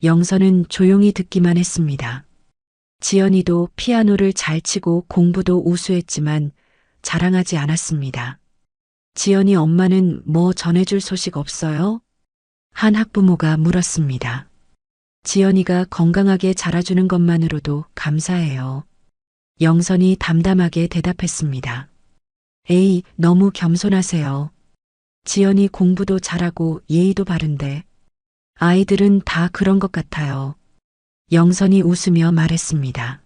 영선은 조용히 듣기만 했습니다. 지연이도 피아노를 잘 치고 공부도 우수했지만 자랑하지 않았습니다. 지연이 엄마는 뭐 전해줄 소식 없어요? 한 학부모가 물었습니다. 지연이가 건강하게 자라주는 것만으로도 감사해요. 영선이 담담하게 대답했습니다. 에이, 너무 겸손하세요. 지연이 공부도 잘하고 예의도 바른데 아이들은 다 그런 것 같아요. 영선이 웃으며 말했습니다.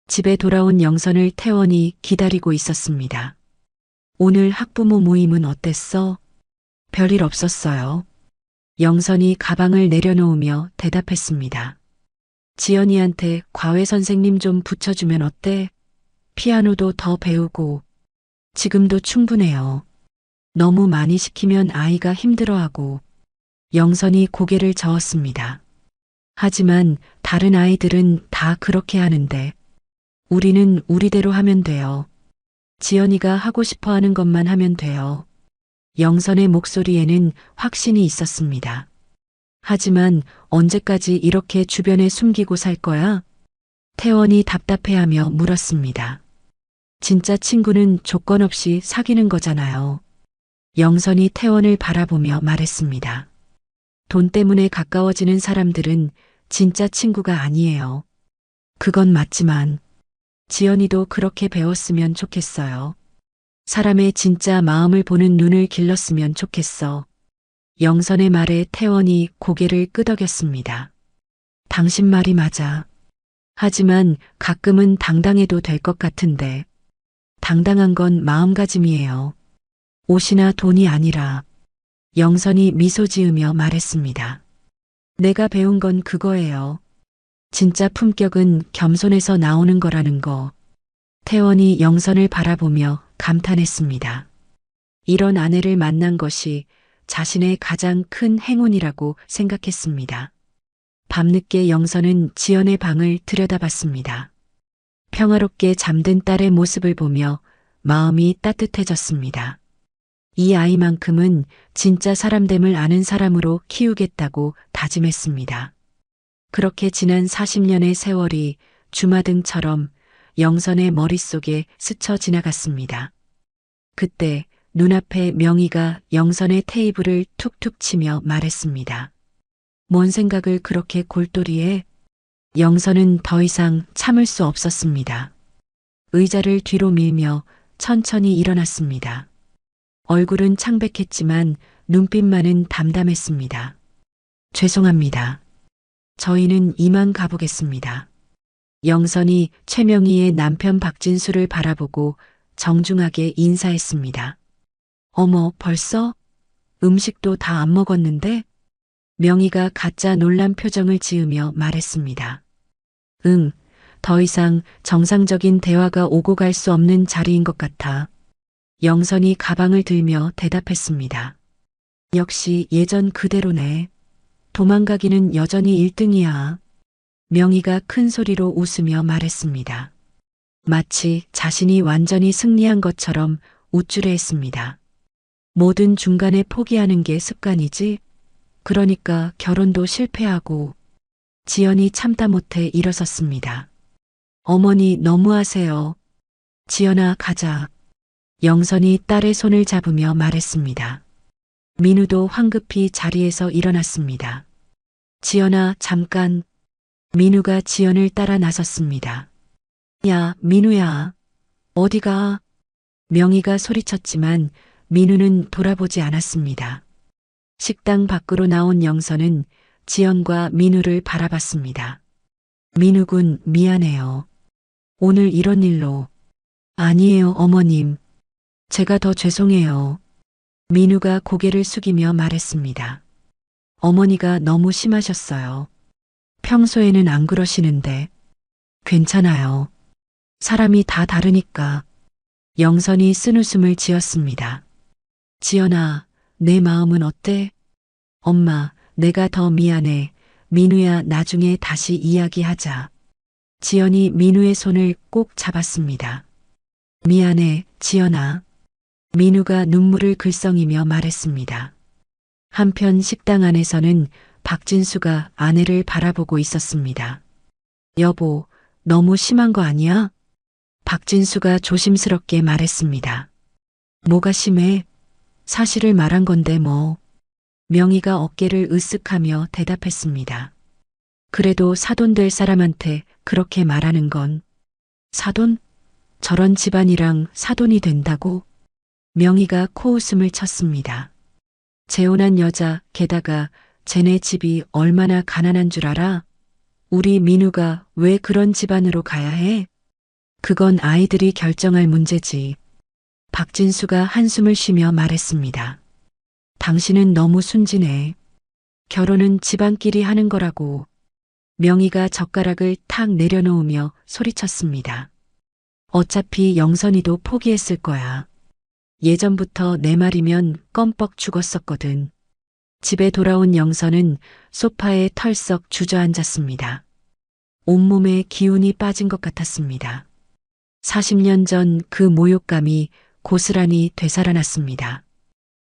집에 돌아온 영선을 태원이 기다리고 있었습니다. 오늘 학부모 모임은 어땠어? 별일 없었어요. 영선이 가방을 내려놓으며 대답했습니다. 지연이한테 과외 선생님 좀 붙여주면 어때? 피아노도 더 배우고. 지금도 충분해요. 너무 많이 시키면 아이가 힘들어하고. 영선이 고개를 저었습니다. 하지만 다른 아이들은 다 그렇게 하는데 우리는 우리대로 하면 돼요. 지연이가 하고 싶어 하는 것만 하면 돼요. 영선의 목소리에는 확신이 있었습니다. 하지만 언제까지 이렇게 주변에 숨기고 살 거야? 태원이 답답해하며 물었습니다. 진짜 친구는 조건 없이 사귀는 거잖아요. 영선이 태원을 바라보며 말했습니다. 돈 때문에 가까워지는 사람들은 진짜 친구가 아니에요. 그건 맞지만 지연이도 그렇게 배웠으면 좋겠어요. 사람의 진짜 마음을 보는 눈을 길렀으면 좋겠어. 영선의 말에 태원이 고개를 끄덕였습니다. 당신 말이 맞아. 하지만 가끔은 당당해도 될 것 같은데. 당당한 건 마음가짐이에요. 옷이나 돈이 아니라. 영선이 미소 지으며 말했습니다. 내가 배운 건 그거예요. 진짜 품격은 겸손에서 나오는 거라는 거. 태원이 영선을 바라보며 감탄했습니다. 이런 아내를 만난 것이 자신의 가장 큰 행운이라고 생각했습니다. 밤늦게 영선은 지연의 방을 들여다봤습니다. 평화롭게 잠든 딸의 모습을 보며 마음이 따뜻해졌습니다. 이 아이만큼은 진짜 사람됨을 아는 사람으로 키우겠다고 다짐했습니다. 그렇게 지난 40년의 세월이 주마등처럼 영선의 머릿속에 스쳐 지나갔습니다. 그때 눈앞에 명희가 영선의 테이블을 툭툭 치며 말했습니다. 뭔 생각을 그렇게 골똘히해? 영선은 더 이상 참을 수 없었습니다. 의자를 뒤로 밀며 천천히 일어났습니다. 얼굴은 창백했지만 눈빛만은 담담했습니다. 죄송합니다. 저희는 이만 가보겠습니다. 영선이 최명희의 남편 박진수를 바라보고 정중하게 인사했습니다. 어머, 벌써? 음식도 다 안 먹었는데? 명희가 가짜 놀란 표정을 지으며 말했습니다. 응, 더 이상 정상적인 대화가 오고 갈 수 없는 자리인 것 같아. 영선이 가방을 들며 대답했습니다. 역시 예전 그대로네. 도망가기는 여전히 1등이야. 명희가 큰 소리로 웃으며 말했습니다. 마치 자신이 완전히 승리한 것처럼 우쭐해했습니다. 뭐든 중간에 포기하는 게 습관이지. 그러니까 결혼도 실패하고. 지연이 참다 못해 일어섰습니다. 어머니 너무하세요. 지연아 가자. 영선이 딸의 손을 잡으며 말했습니다. 민우도 황급히 자리에서 일어났습니다. 지연아 잠깐. 민우가 지연을 따라 나섰습니다. 야 민우야. 어디가? 명희가 소리쳤지만 민우는 돌아보지 않았습니다. 식당 밖으로 나온 영선은 지연과 민우를 바라봤습니다. 민우군 미안해요. 오늘 이런 일로. 아니에요 어머님. 제가 더 죄송해요. 민우가 고개를 숙이며 말했습니다. 어머니가 너무 심하셨어요. 평소에는 안 그러시는데. 괜찮아요. 사람이 다 다르니까. 영선이 쓴웃음을 지었습니다. 지연아, 내 마음은 어때? 엄마, 내가 더 미안해. 민우야, 나중에 다시 이야기하자. 지연이 민우의 손을 꼭 잡았습니다. 미안해, 지연아. 민우가 눈물을 글썽이며 말했습니다. 한편 식당 안에서는 박진수가 아내를 바라보고 있었습니다. 여보, 너무 심한 거 아니야? 박진수가 조심스럽게 말했습니다. 뭐가 심해? 사실을 말한 건데 뭐. 명희가 어깨를 으쓱하며 대답했습니다. 그래도 사돈 될 사람한테 그렇게 말하는 건. 사돈? 저런 집안이랑 사돈이 된다고? 명희가 코웃음을 쳤습니다. 재혼한 여자, 게다가 쟤네 집이 얼마나 가난한 줄 알아? 우리 민우가 왜 그런 집안으로 가야 해? 그건 아이들이 결정할 문제지. 박진수가 한숨을 쉬며 말했습니다. 당신은 너무 순진해. 결혼은 집안끼리 하는 거라고. 명희가 젓가락을 탁 내려놓으며 소리쳤습니다. 어차피 영선이도 포기했을 거야. 예전부터 내 말이면 껌뻑 죽었었거든. 집에 돌아온 영선은 소파에 털썩 주저앉았습니다. 온몸에 기운이 빠진 것 같았습니다. 40년 전 그 모욕감이 고스란히 되살아났습니다.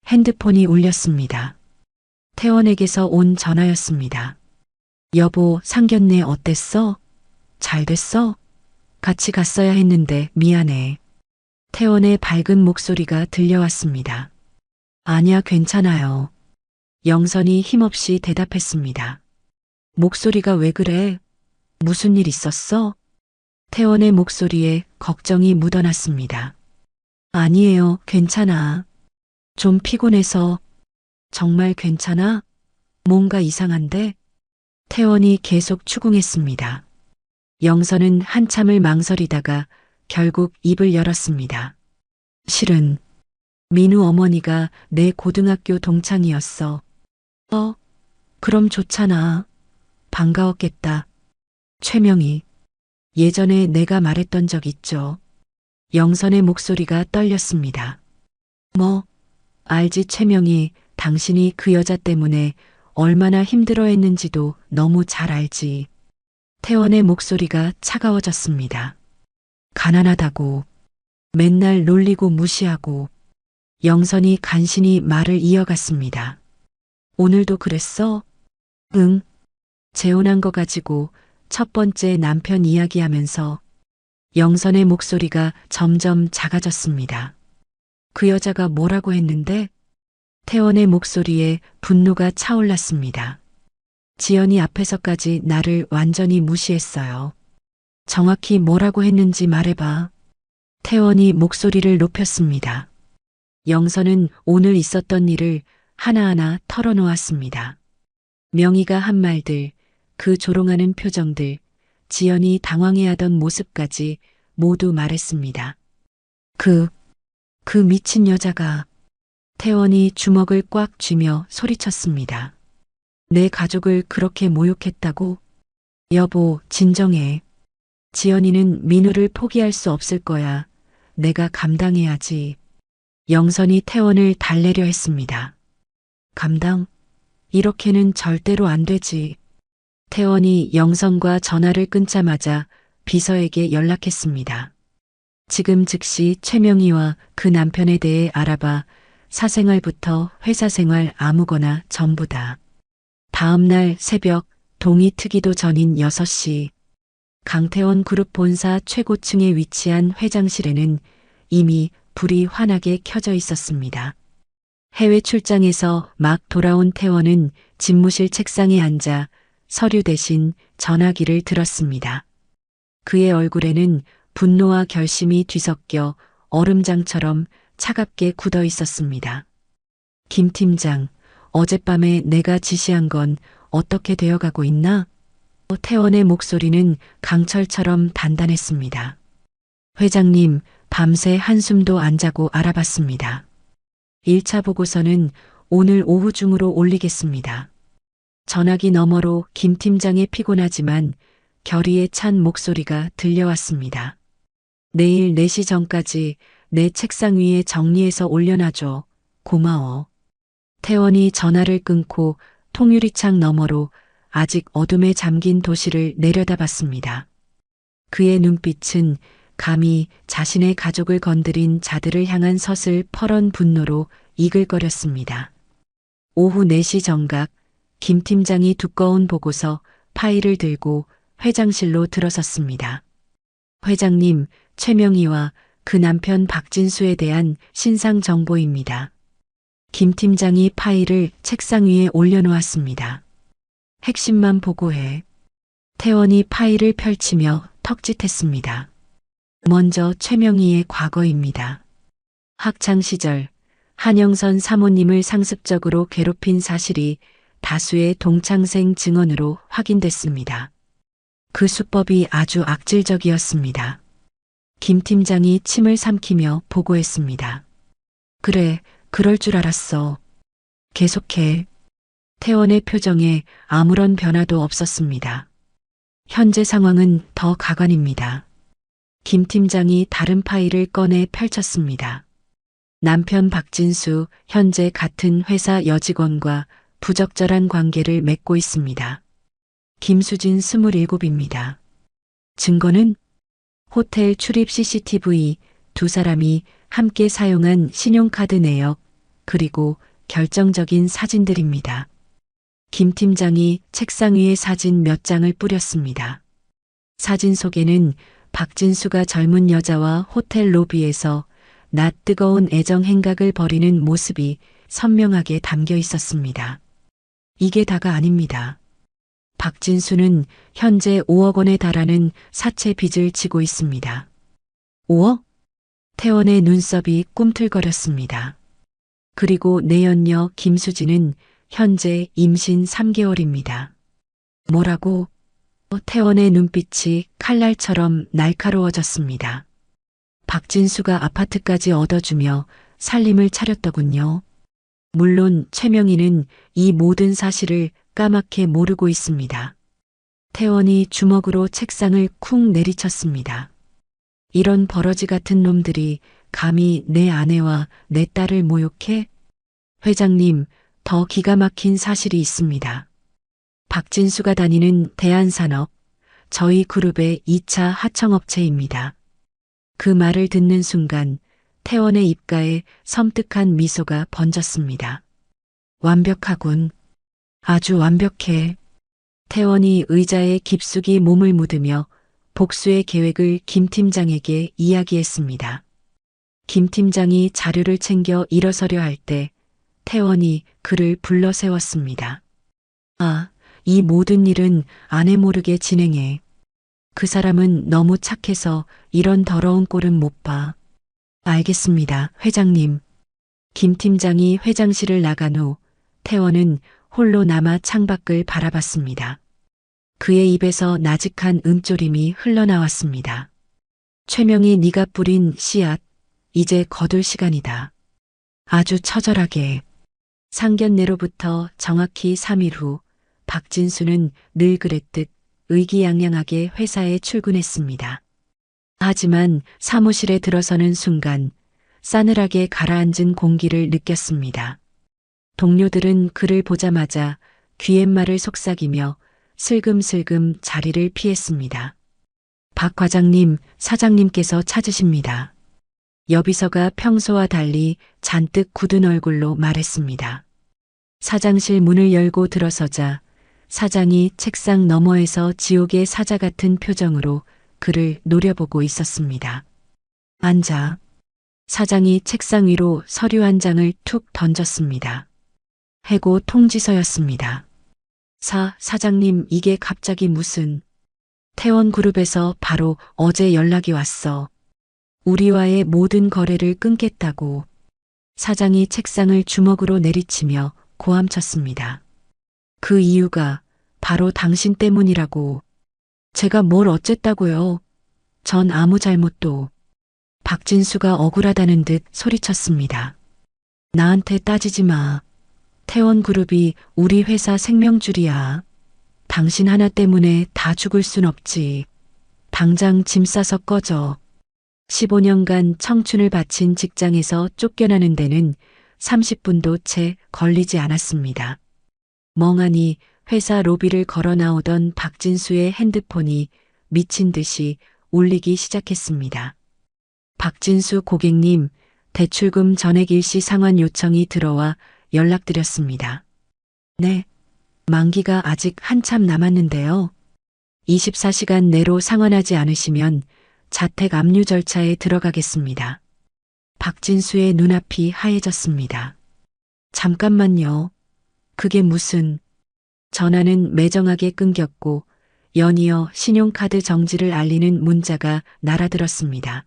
핸드폰이 울렸습니다. 태원에게서 온 전화였습니다. 여보, 상견례 어땠어? 잘 됐어? 같이 갔어야 했는데 미안해. 태원의 밝은 목소리가 들려왔습니다. 아니야, 괜찮아요. 영선이 힘없이 대답했습니다. 목소리가 왜 그래? 무슨 일 있었어? 태원의 목소리에 걱정이 묻어났습니다. 아니에요, 괜찮아. 좀 피곤해서. 정말 괜찮아? 뭔가 이상한데? 태원이 계속 추궁했습니다. 영선은 한참을 망설이다가 결국 입을 열었습니다. 실은 민우 어머니가 내 고등학교 동창이었어. 그럼 좋잖아. 반가웠겠다. 최명희. 예전에 내가 말했던 적 있죠. 영선의 목소리가 떨렸습니다. 뭐, 알지 최명희, 당신이 그 여자 때문에 얼마나 힘들어했는지도 너무 잘 알지. 태원의 목소리가 차가워졌습니다. 가난하다고, 맨날 놀리고 무시하고. 영선이 간신히 말을 이어갔습니다. 오늘도 그랬어? 응. 재혼한 거 가지고 첫 번째 남편 이야기하면서. 영선의 목소리가 점점 작아졌습니다. 그 여자가 뭐라고 했는데? 태원의 목소리에 분노가 차올랐습니다. 지연이 앞에서까지 나를 완전히 무시했어요. 정확히 뭐라고 했는지 말해봐. 태원이 목소리를 높였습니다. 영선은 오늘 있었던 일을 하나하나 털어놓았습니다. 명희가 한 말들, 그 조롱하는 표정들, 지연이 당황해하던 모습까지 모두 말했습니다. 그 미친 여자가. 태원이 주먹을 꽉 쥐며 소리쳤습니다. 내 가족을 그렇게 모욕했다고? 여보, 진정해. 지연이는 민우를 포기할 수 없을 거야. 내가 감당해야지. 영선이 태원을 달래려 했습니다. 감당? 이렇게는 절대로 안 되지. 태원이 영선과 전화를 끊자마자 비서에게 연락했습니다. 지금 즉시 최명희와 그 남편에 대해 알아봐. 사생활부터 회사 생활 아무거나 전부 다. 다음 날 새벽 동이 트기도 전인 6시. 강태원 그룹 본사 최고층에 위치한 회장실에는 이미 불이 환하게 켜져 있었습니다. 해외 출장에서 막 돌아온 태원은 집무실 책상에 앉아 서류 대신 전화기를 들었습니다. 그의 얼굴에는 분노와 결심이 뒤섞여 얼음장처럼 차갑게 굳어 있었습니다. 김 팀장, 어젯밤에 내가 지시한 건 어떻게 되어가고 있나? 태원의 목소리는 강철처럼 단단했습니다. 회장님, 밤새 한숨도 안 자고 알아봤습니다. 1차 보고서는 오늘 오후 중으로 올리겠습니다. 전화기 너머로 김 팀장의 피곤하지만 결의에 찬 목소리가 들려왔습니다. 내일 4시 전까지 내 책상 위에 정리해서 올려놔줘. 고마워. 태원이 전화를 끊고 통유리창 너머로 아직 어둠에 잠긴 도시를 내려다봤습니다. 그의 눈빛은 감히 자신의 가족을 건드린 자들을 향한 서슬퍼런 분노로 이글거렸습니다. 오후 4시 정각 김 팀장이 두꺼운 보고서 파일을 들고 회장실로 들어섰습니다. 회장님, 최명희와 그 남편 박진수에 대한 신상 정보입니다. 김 팀장이 파일을 책상 위에 올려놓았습니다. 핵심만 보고해. 태원이 파일을 펼치며 턱짓했습니다. 먼저 최명희의 과거입니다. 학창시절 한영선 사모님을 상습적으로 괴롭힌 사실이 다수의 동창생 증언으로 확인됐습니다. 그 수법이 아주 악질적이었습니다. 김 팀장이 침을 삼키며 보고했습니다. 그래, 그럴 줄 알았어. 계속해. 태원의 표정에 아무런 변화도 없었습니다. 현재 상황은 더 가관입니다. 김 팀장이 다른 파일을 꺼내 펼쳤습니다. 남편 박진수 현재 같은 회사 여직원과 부적절한 관계를 맺고 있습니다. 김수진 27입니다. 증거는 호텔 출입 CCTV, 두 사람이 함께 사용한 신용카드 내역, 그리고 결정적인 사진들입니다. 김 팀장이 책상 위에 사진 몇 장을 뿌렸습니다. 사진 속에는 박진수가 젊은 여자와 호텔 로비에서 낯 뜨거운 애정 행각을 벌이는 모습이 선명하게 담겨 있었습니다. 이게 다가 아닙니다. 박진수는 현재 5억 원에 달하는 사채 빚을 지고 있습니다. 5억? 태원의 눈썹이 꿈틀거렸습니다. 그리고 내연녀 김수진은 현재 임신 3개월입니다. 뭐라고? 태원의 눈빛이 칼날처럼 날카로워졌습니다. 박진수가 아파트까지 얻어주며 살림을 차렸더군요. 물론 최명희는 이 모든 사실을 까맣게 모르고 있습니다. 태원이 주먹으로 책상을 쿵 내리쳤습니다. 이런 버러지 같은 놈들이 감히 내 아내와 내 딸을 모욕해? 회장님, 더 기가 막힌 사실이 있습니다. 박진수가 다니는 대한산업, 저희 그룹의 2차 하청업체입니다. 그 말을 듣는 순간 태원의 입가에 섬뜩한 미소가 번졌습니다. 완벽하군. 아주 완벽해. 태원이 의자에 깊숙이 몸을 묻으며 복수의 계획을 김 팀장에게 이야기했습니다. 김 팀장이 자료를 챙겨 일어서려 할 때 태원이 그를 불러 세웠습니다. 아, 이 모든 일은 아내 모르게 진행해. 그 사람은 너무 착해서 이런 더러운 꼴은 못 봐. 알겠습니다, 회장님. 김 팀장이 회장실을 나간 후 태원은 홀로 남아 창밖을 바라봤습니다. 그의 입에서 나직한 음조림이 흘러나왔습니다. 최명이 네가 뿌린 씨앗, 이제 거둘 시간이다. 아주 처절하게. 상견례로부터 정확히 3일 후 박진수는 늘 그랬듯 의기양양하게 회사에 출근했습니다. 하지만 사무실에 들어서는 순간 싸늘하게 가라앉은 공기를 느꼈습니다. 동료들은 그를 보자마자 귀갯말을 속삭이며 슬금슬금 자리를 피했습니다. 박 과장님, 사장님께서 찾으십니다. 여비서가 평소와 달리 잔뜩 굳은 얼굴로 말했습니다. 사장실 문을 열고 들어서자 사장이 책상 너머에서 지옥의 사자 같은 표정으로 그를 노려보고 있었습니다. 앉아. 사장이 책상 위로 서류 한 장을 툭 던졌습니다. 해고 통지서였습니다. 사장님, 이게 갑자기 무슨... 태원그룹에서 바로 어제 연락이 왔어. 우리와의 모든 거래를 끊겠다고. 사장이 책상을 주먹으로 내리치며 고함쳤습니다. 그 이유가 바로 당신 때문이라고. 제가 뭘 어쨌다고요. 전 아무 잘못도. 박진수가 억울하다는 듯 소리쳤습니다. 나한테 따지지 마. 태원그룹이 우리 회사 생명줄이야. 당신 하나 때문에 다 죽을 순 없지. 당장 짐 싸서 꺼져. 15년간 청춘을 바친 직장에서 쫓겨나는 데는 30분도 채 걸리지 않았습니다. 멍하니 회사 로비를 걸어 나오던 박진수의 핸드폰이 미친 듯이 울리기 시작했습니다. 박진수 고객님, 대출금 전액 일시 상환 요청이 들어와 연락드렸습니다. 네. 만기가 아직 한참 남았는데요. 24시간 내로 상환하지 않으시면 자택 압류 절차에 들어가겠습니다. 박진수의 눈앞이 하얘졌습니다. 잠깐만요. 그게 무슨... 전화는 매정하게 끊겼고 연이어 신용카드 정지를 알리는 문자가 날아들었습니다.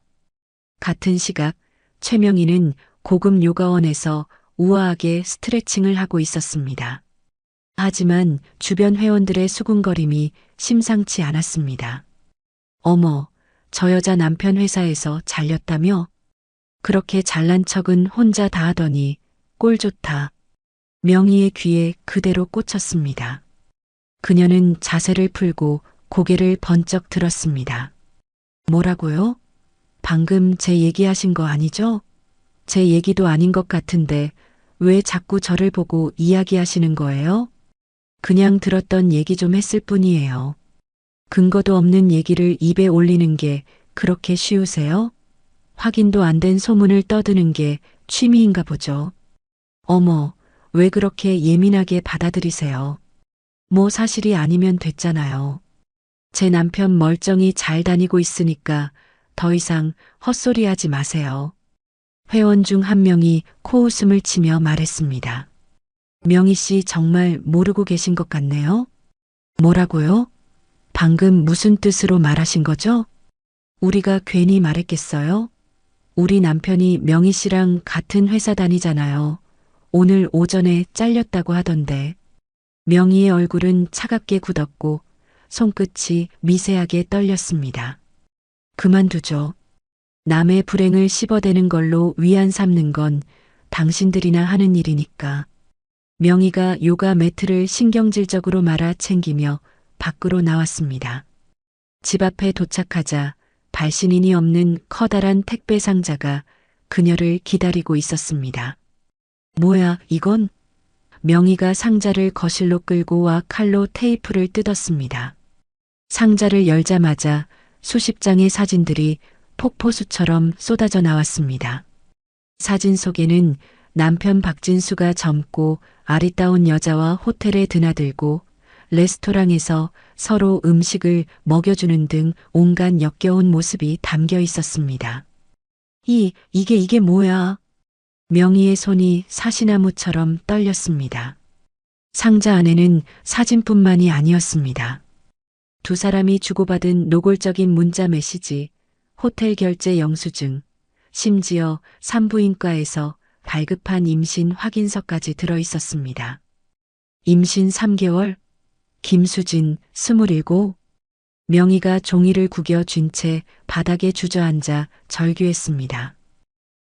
같은 시각 최명희는 고급 요가원에서 우아하게 스트레칭을 하고 있었습니다. 하지만 주변 회원들의 수군거림이 심상치 않았습니다. 어머, 저 여자 남편 회사에서 잘렸다며? 그렇게 잘난 척은 혼자 다 하더니 꼴 좋다. 명희의 귀에 그대로 꽂혔습니다. 그녀는 자세를 풀고 고개를 번쩍 들었습니다. 뭐라고요? 방금 제 얘기하신 거 아니죠? 제 얘기도 아닌 것 같은데 왜 자꾸 저를 보고 이야기하시는 거예요? 그냥 들었던 얘기 좀 했을 뿐이에요. 근거도 없는 얘기를 입에 올리는 게 그렇게 쉬우세요? 확인도 안 된 소문을 떠드는 게 취미인가 보죠. 어머, 왜 그렇게 예민하게 받아들이세요? 뭐 사실이 아니면 됐잖아요. 제 남편 멀쩡히 잘 다니고 있으니까 더 이상 헛소리 하지 마세요. 회원 중 한 명이 코웃음을 치며 말했습니다. 명희 씨 정말 모르고 계신 것 같네요. 뭐라고요? 방금 무슨 뜻으로 말하신 거죠? 우리가 괜히 말했겠어요? 우리 남편이 명희 씨랑 같은 회사 다니잖아요. 오늘 오전에 잘렸다고 하던데. 명희의 얼굴은 차갑게 굳었고 손끝이 미세하게 떨렸습니다. 그만두죠. 남의 불행을 씹어대는 걸로 위안 삼는 건 당신들이나 하는 일이니까. 명희가 요가 매트를 신경질적으로 말아 챙기며 밖으로 나왔습니다. 집 앞에 도착하자 발신인이 없는 커다란 택배 상자가 그녀를 기다리고 있었습니다. 뭐야, 이건? 명희가 상자를 거실로 끌고 와 칼로 테이프를 뜯었습니다. 상자를 열자마자 수십 장의 사진들이 폭포수처럼 쏟아져 나왔습니다. 사진 속에는 남편 박진수가 젊고 아리따운 여자와 호텔에 드나들고 레스토랑에서 서로 음식을 먹여주는 등 온갖 역겨운 모습이 담겨 있었습니다. 이게 뭐야? 명희의 손이 사시나무처럼 떨렸습니다. 상자 안에는 사진뿐만이 아니었습니다. 두 사람이 주고받은 노골적인 문자 메시지, 호텔 결제 영수증, 심지어 산부인과에서 발급한 임신 확인서까지 들어 있었습니다. 임신 3개월, 김수진 27. 명희가 종이를 구겨 쥔 채 바닥에 주저앉아 절규했습니다.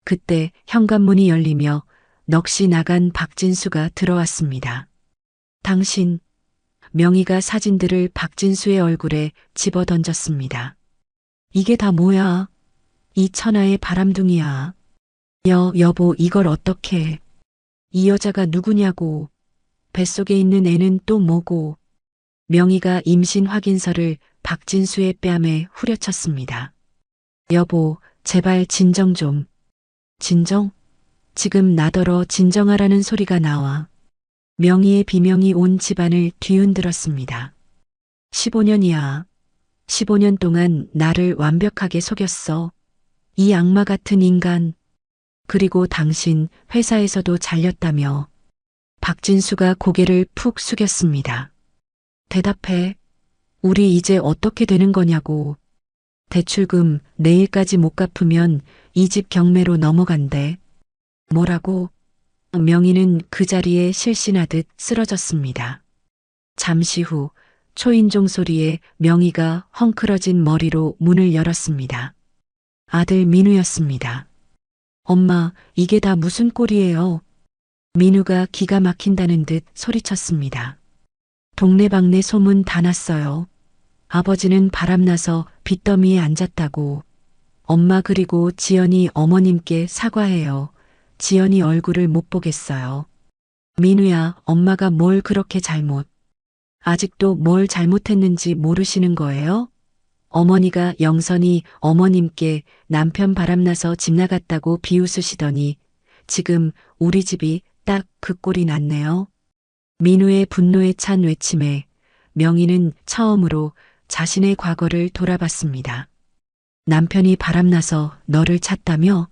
그때 현관문이 열리며 넋이 나간 박진수가 들어왔습니다. 당신, 명희가 사진들을 박진수의 얼굴에 집어던졌습니다. 이게 다 뭐야? 이 천하의 바람둥이야. 여보, 이걸 어떻게? 이 여자가 누구냐고. 뱃속에 있는 애는 또 뭐고. 명희가 임신 확인서를 박진수의 뺨에 후려쳤습니다. 여보, 제발 진정 좀. 진정? 지금 나더러 진정하라는 소리가 나와. 명희의 비명이 온 집안을 뒤흔들었습니다. 15년이야. 15년 동안 나를 완벽하게 속였어. 이 악마 같은 인간. 그리고 당신 회사에서도 잘렸다며. 박진수가 고개를 푹 숙였습니다. 대답해. 우리 이제 어떻게 되는 거냐고. 대출금 내일까지 못 갚으면 이 집 경매로 넘어간대. 뭐라고? 명희는 그 자리에 실신하듯 쓰러졌습니다. 잠시 후 초인종 소리에 명희가 헝클어진 머리로 문을 열었습니다. 아들 민우였습니다. 엄마, 이게 다 무슨 꼴이에요? 민우가 기가 막힌다는 듯 소리쳤습니다. 동네방네 소문 다 났어요. 아버지는 바람나서 빚더미에 앉았다고. 엄마 그리고 지연이 어머님께 사과해요. 지연이 얼굴을 못 보겠어요. 민우야, 엄마가 뭘 그렇게 잘못. 아직도 뭘 잘못했는지 모르시는 거예요? 어머니가 영선이 어머님께 남편 바람나서 집 나갔다고 비웃으시더니 지금 우리 집이 딱 그 꼴이 났네요. 민우의 분노에 찬 외침에 명희는 처음으로 자신의 과거를 돌아봤습니다. 남편이 바람나서 너를 찾다며?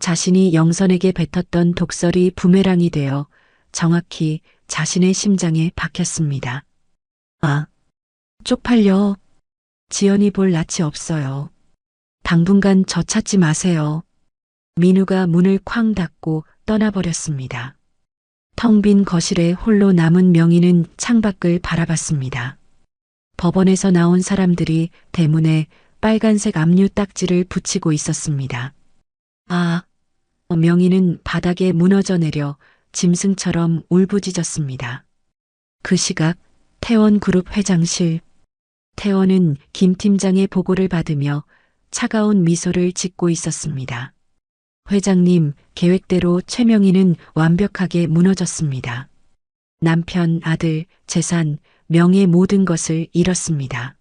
자신이 영선에게 뱉었던 독설이 부메랑이 되어 정확히 자신의 심장에 박혔습니다. 아, 쪽팔려. 지연이 볼 낯이 없어요. 당분간 저 찾지 마세요. 민우가 문을 쾅 닫고 떠나버렸습니다. 텅 빈 거실에 홀로 남은 명희는 창밖을 바라봤습니다. 법원에서 나온 사람들이 대문에 빨간색 압류 딱지를 붙이고 있었습니다. 명희는 바닥에 무너져 내려 짐승처럼 울부짖었습니다. 그 시각 태원그룹 회장실. 태원은 김 팀장의 보고를 받으며 차가운 미소를 짓고 있었습니다. 회장님, 계획대로 최명희는 완벽하게 무너졌습니다. 남편, 아들, 재산, 명예 모든 것을 잃었습니다.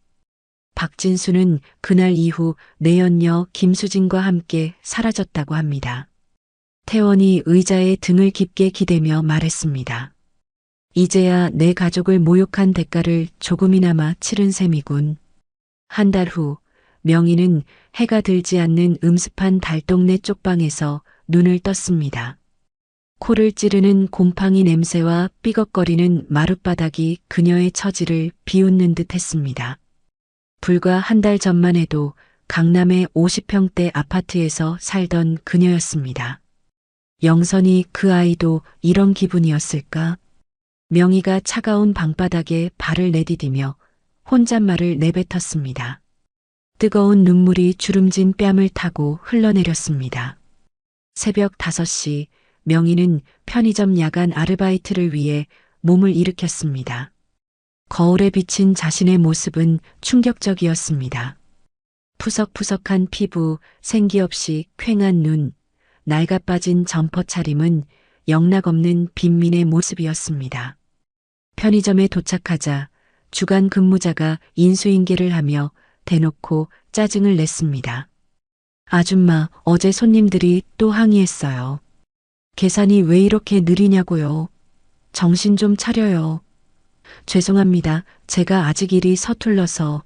박진수는 그날 이후 내연녀 김수진과 함께 사라졌다고 합니다. 태원이 의자에 등을 깊게 기대며 말했습니다. 이제야 내 가족을 모욕한 대가를 조금이나마 치른 셈이군. 한 달 후 명희는 해가 들지 않는 음습한 달동네 쪽방에서 눈을 떴습니다. 코를 찌르는 곰팡이 냄새와 삐걱거리는 마룻바닥이 그녀의 처지를 비웃는 듯 했습니다. 불과 한 달 전만 해도 강남의 50평대 아파트에서 살던 그녀였습니다. 영선이 그 아이도 이런 기분이었을까? 명희가 차가운 방바닥에 발을 내디디며 혼잣말을 내뱉었습니다. 뜨거운 눈물이 주름진 뺨을 타고 흘러내렸습니다. 새벽 5시 명희는 편의점 야간 아르바이트를 위해 몸을 일으켰습니다. 거울에 비친 자신의 모습은 충격적이었습니다. 푸석푸석한 피부, 생기 없이 퀭한 눈, 낡아 빠진 점퍼 차림은 영락없는 빈민의 모습이었습니다. 편의점에 도착하자 주간 근무자가 인수인계를 하며 대놓고 짜증을 냈습니다. 아줌마, 어제 손님들이 또 항의했어요. 계산이 왜 이렇게 느리냐고요. 정신 좀 차려요. 죄송합니다. 제가 아직 일이 서툴러서.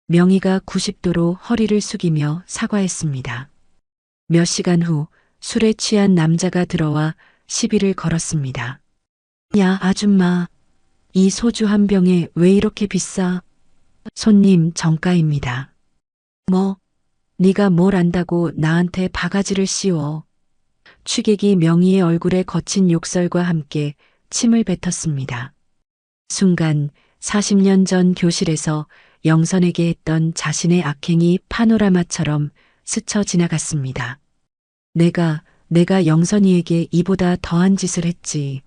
명희가 90도로 허리를 숙이며 사과했습니다. 몇 시간 후 술에 취한 남자가 들어와 시비를 걸었습니다. 야, 아줌마. 이 소주 한 병에 왜 이렇게 비싸? 손님 정가입니다. 뭐? 네가 뭘 안다고 나한테 바가지를 씌워. 취객이 명희의 얼굴에 거친 욕설과 함께 침을 뱉었습니다. 순간 40년 전 교실에서 영선에게 했던 자신의 악행이 파노라마처럼 스쳐 지나갔습니다. 내가 영선이에게 이보다 더한 짓을 했지.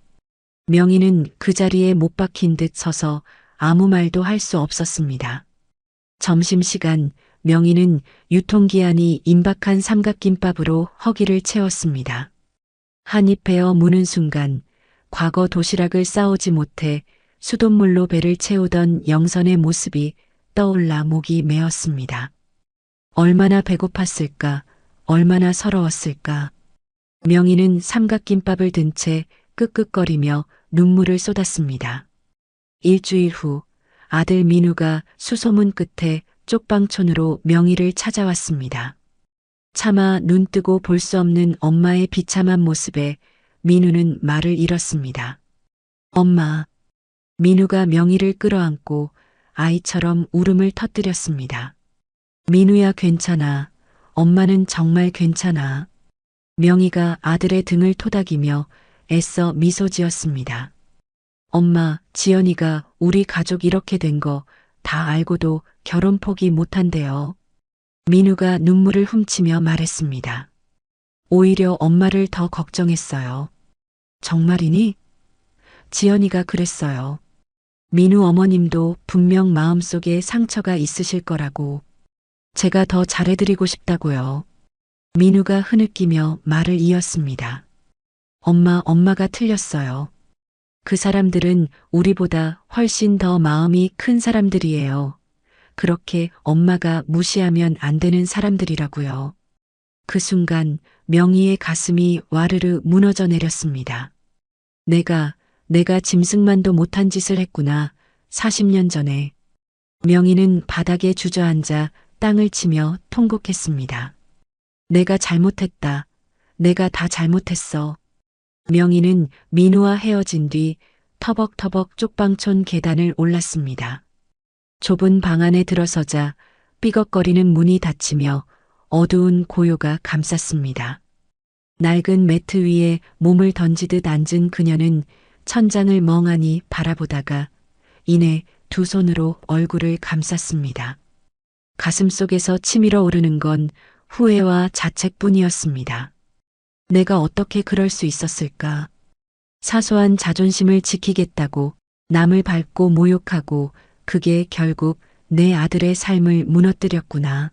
명희는 그 자리에 못 박힌 듯 서서 아무 말도 할 수 없었습니다. 점심시간 명희는 유통기한이 임박한 삼각김밥으로 허기를 채웠습니다. 한입 베어 무는 순간 과거 도시락을 싸오지 못해 수돗물로 배를 채우던 영선의 모습이 떠올라 목이 메었습니다. 얼마나 배고팠을까, 얼마나 서러웠을까. 명희는 삼각김밥을 든 채 끄끄거리며 눈물을 쏟았습니다. 일주일 후 아들 민우가 수소문 끝에 쪽방촌으로 명희를 찾아왔습니다. 차마 눈 뜨고 볼 수 없는 엄마의 비참한 모습에 민우는 말을 잃었습니다. 엄마. 민우가 명희를 끌어안고 아이처럼 울음을 터뜨렸습니다. 민우야 괜찮아. 엄마는 정말 괜찮아. 명희가 아들의 등을 토닥이며 애써 미소 지었습니다. 엄마, 지연이가 우리 가족 이렇게 된 거 다 알고도 결혼 포기 못한대요. 민우가 눈물을 훔치며 말했습니다. 오히려 엄마를 더 걱정했어요. 정말이니? 지연이가 그랬어요. 민우 어머님도 분명 마음속에 상처가 있으실 거라고. 제가 더 잘해드리고 싶다고요. 민우가 흐느끼며 말을 이었습니다. 엄마가 틀렸어요. 그 사람들은 우리보다 훨씬 더 마음이 큰 사람들이에요. 그렇게 엄마가 무시하면 안 되는 사람들이라고요. 그 순간 명희의 가슴이 와르르 무너져 내렸습니다. 내가 짐승만도 못한 짓을 했구나. 40년 전에. 명희는 바닥에 주저앉아 땅을 치며 통곡했습니다. 내가 잘못했다. 내가 다 잘못했어. 명희는 민우와 헤어진 뒤 터벅터벅 쪽방촌 계단을 올랐습니다. 좁은 방 안에 들어서자 삐걱거리는 문이 닫히며 어두운 고요가 감쌌습니다. 낡은 매트 위에 몸을 던지듯 앉은 그녀는 천장을 멍하니 바라보다가 이내 두 손으로 얼굴을 감쌌습니다. 가슴속에서 치밀어 오르는 건 후회와 자책뿐이었습니다. 내가 어떻게 그럴 수 있었을까? 사소한 자존심을 지키겠다고 남을 밟고 모욕하고 그게 결국 내 아들의 삶을 무너뜨렸구나.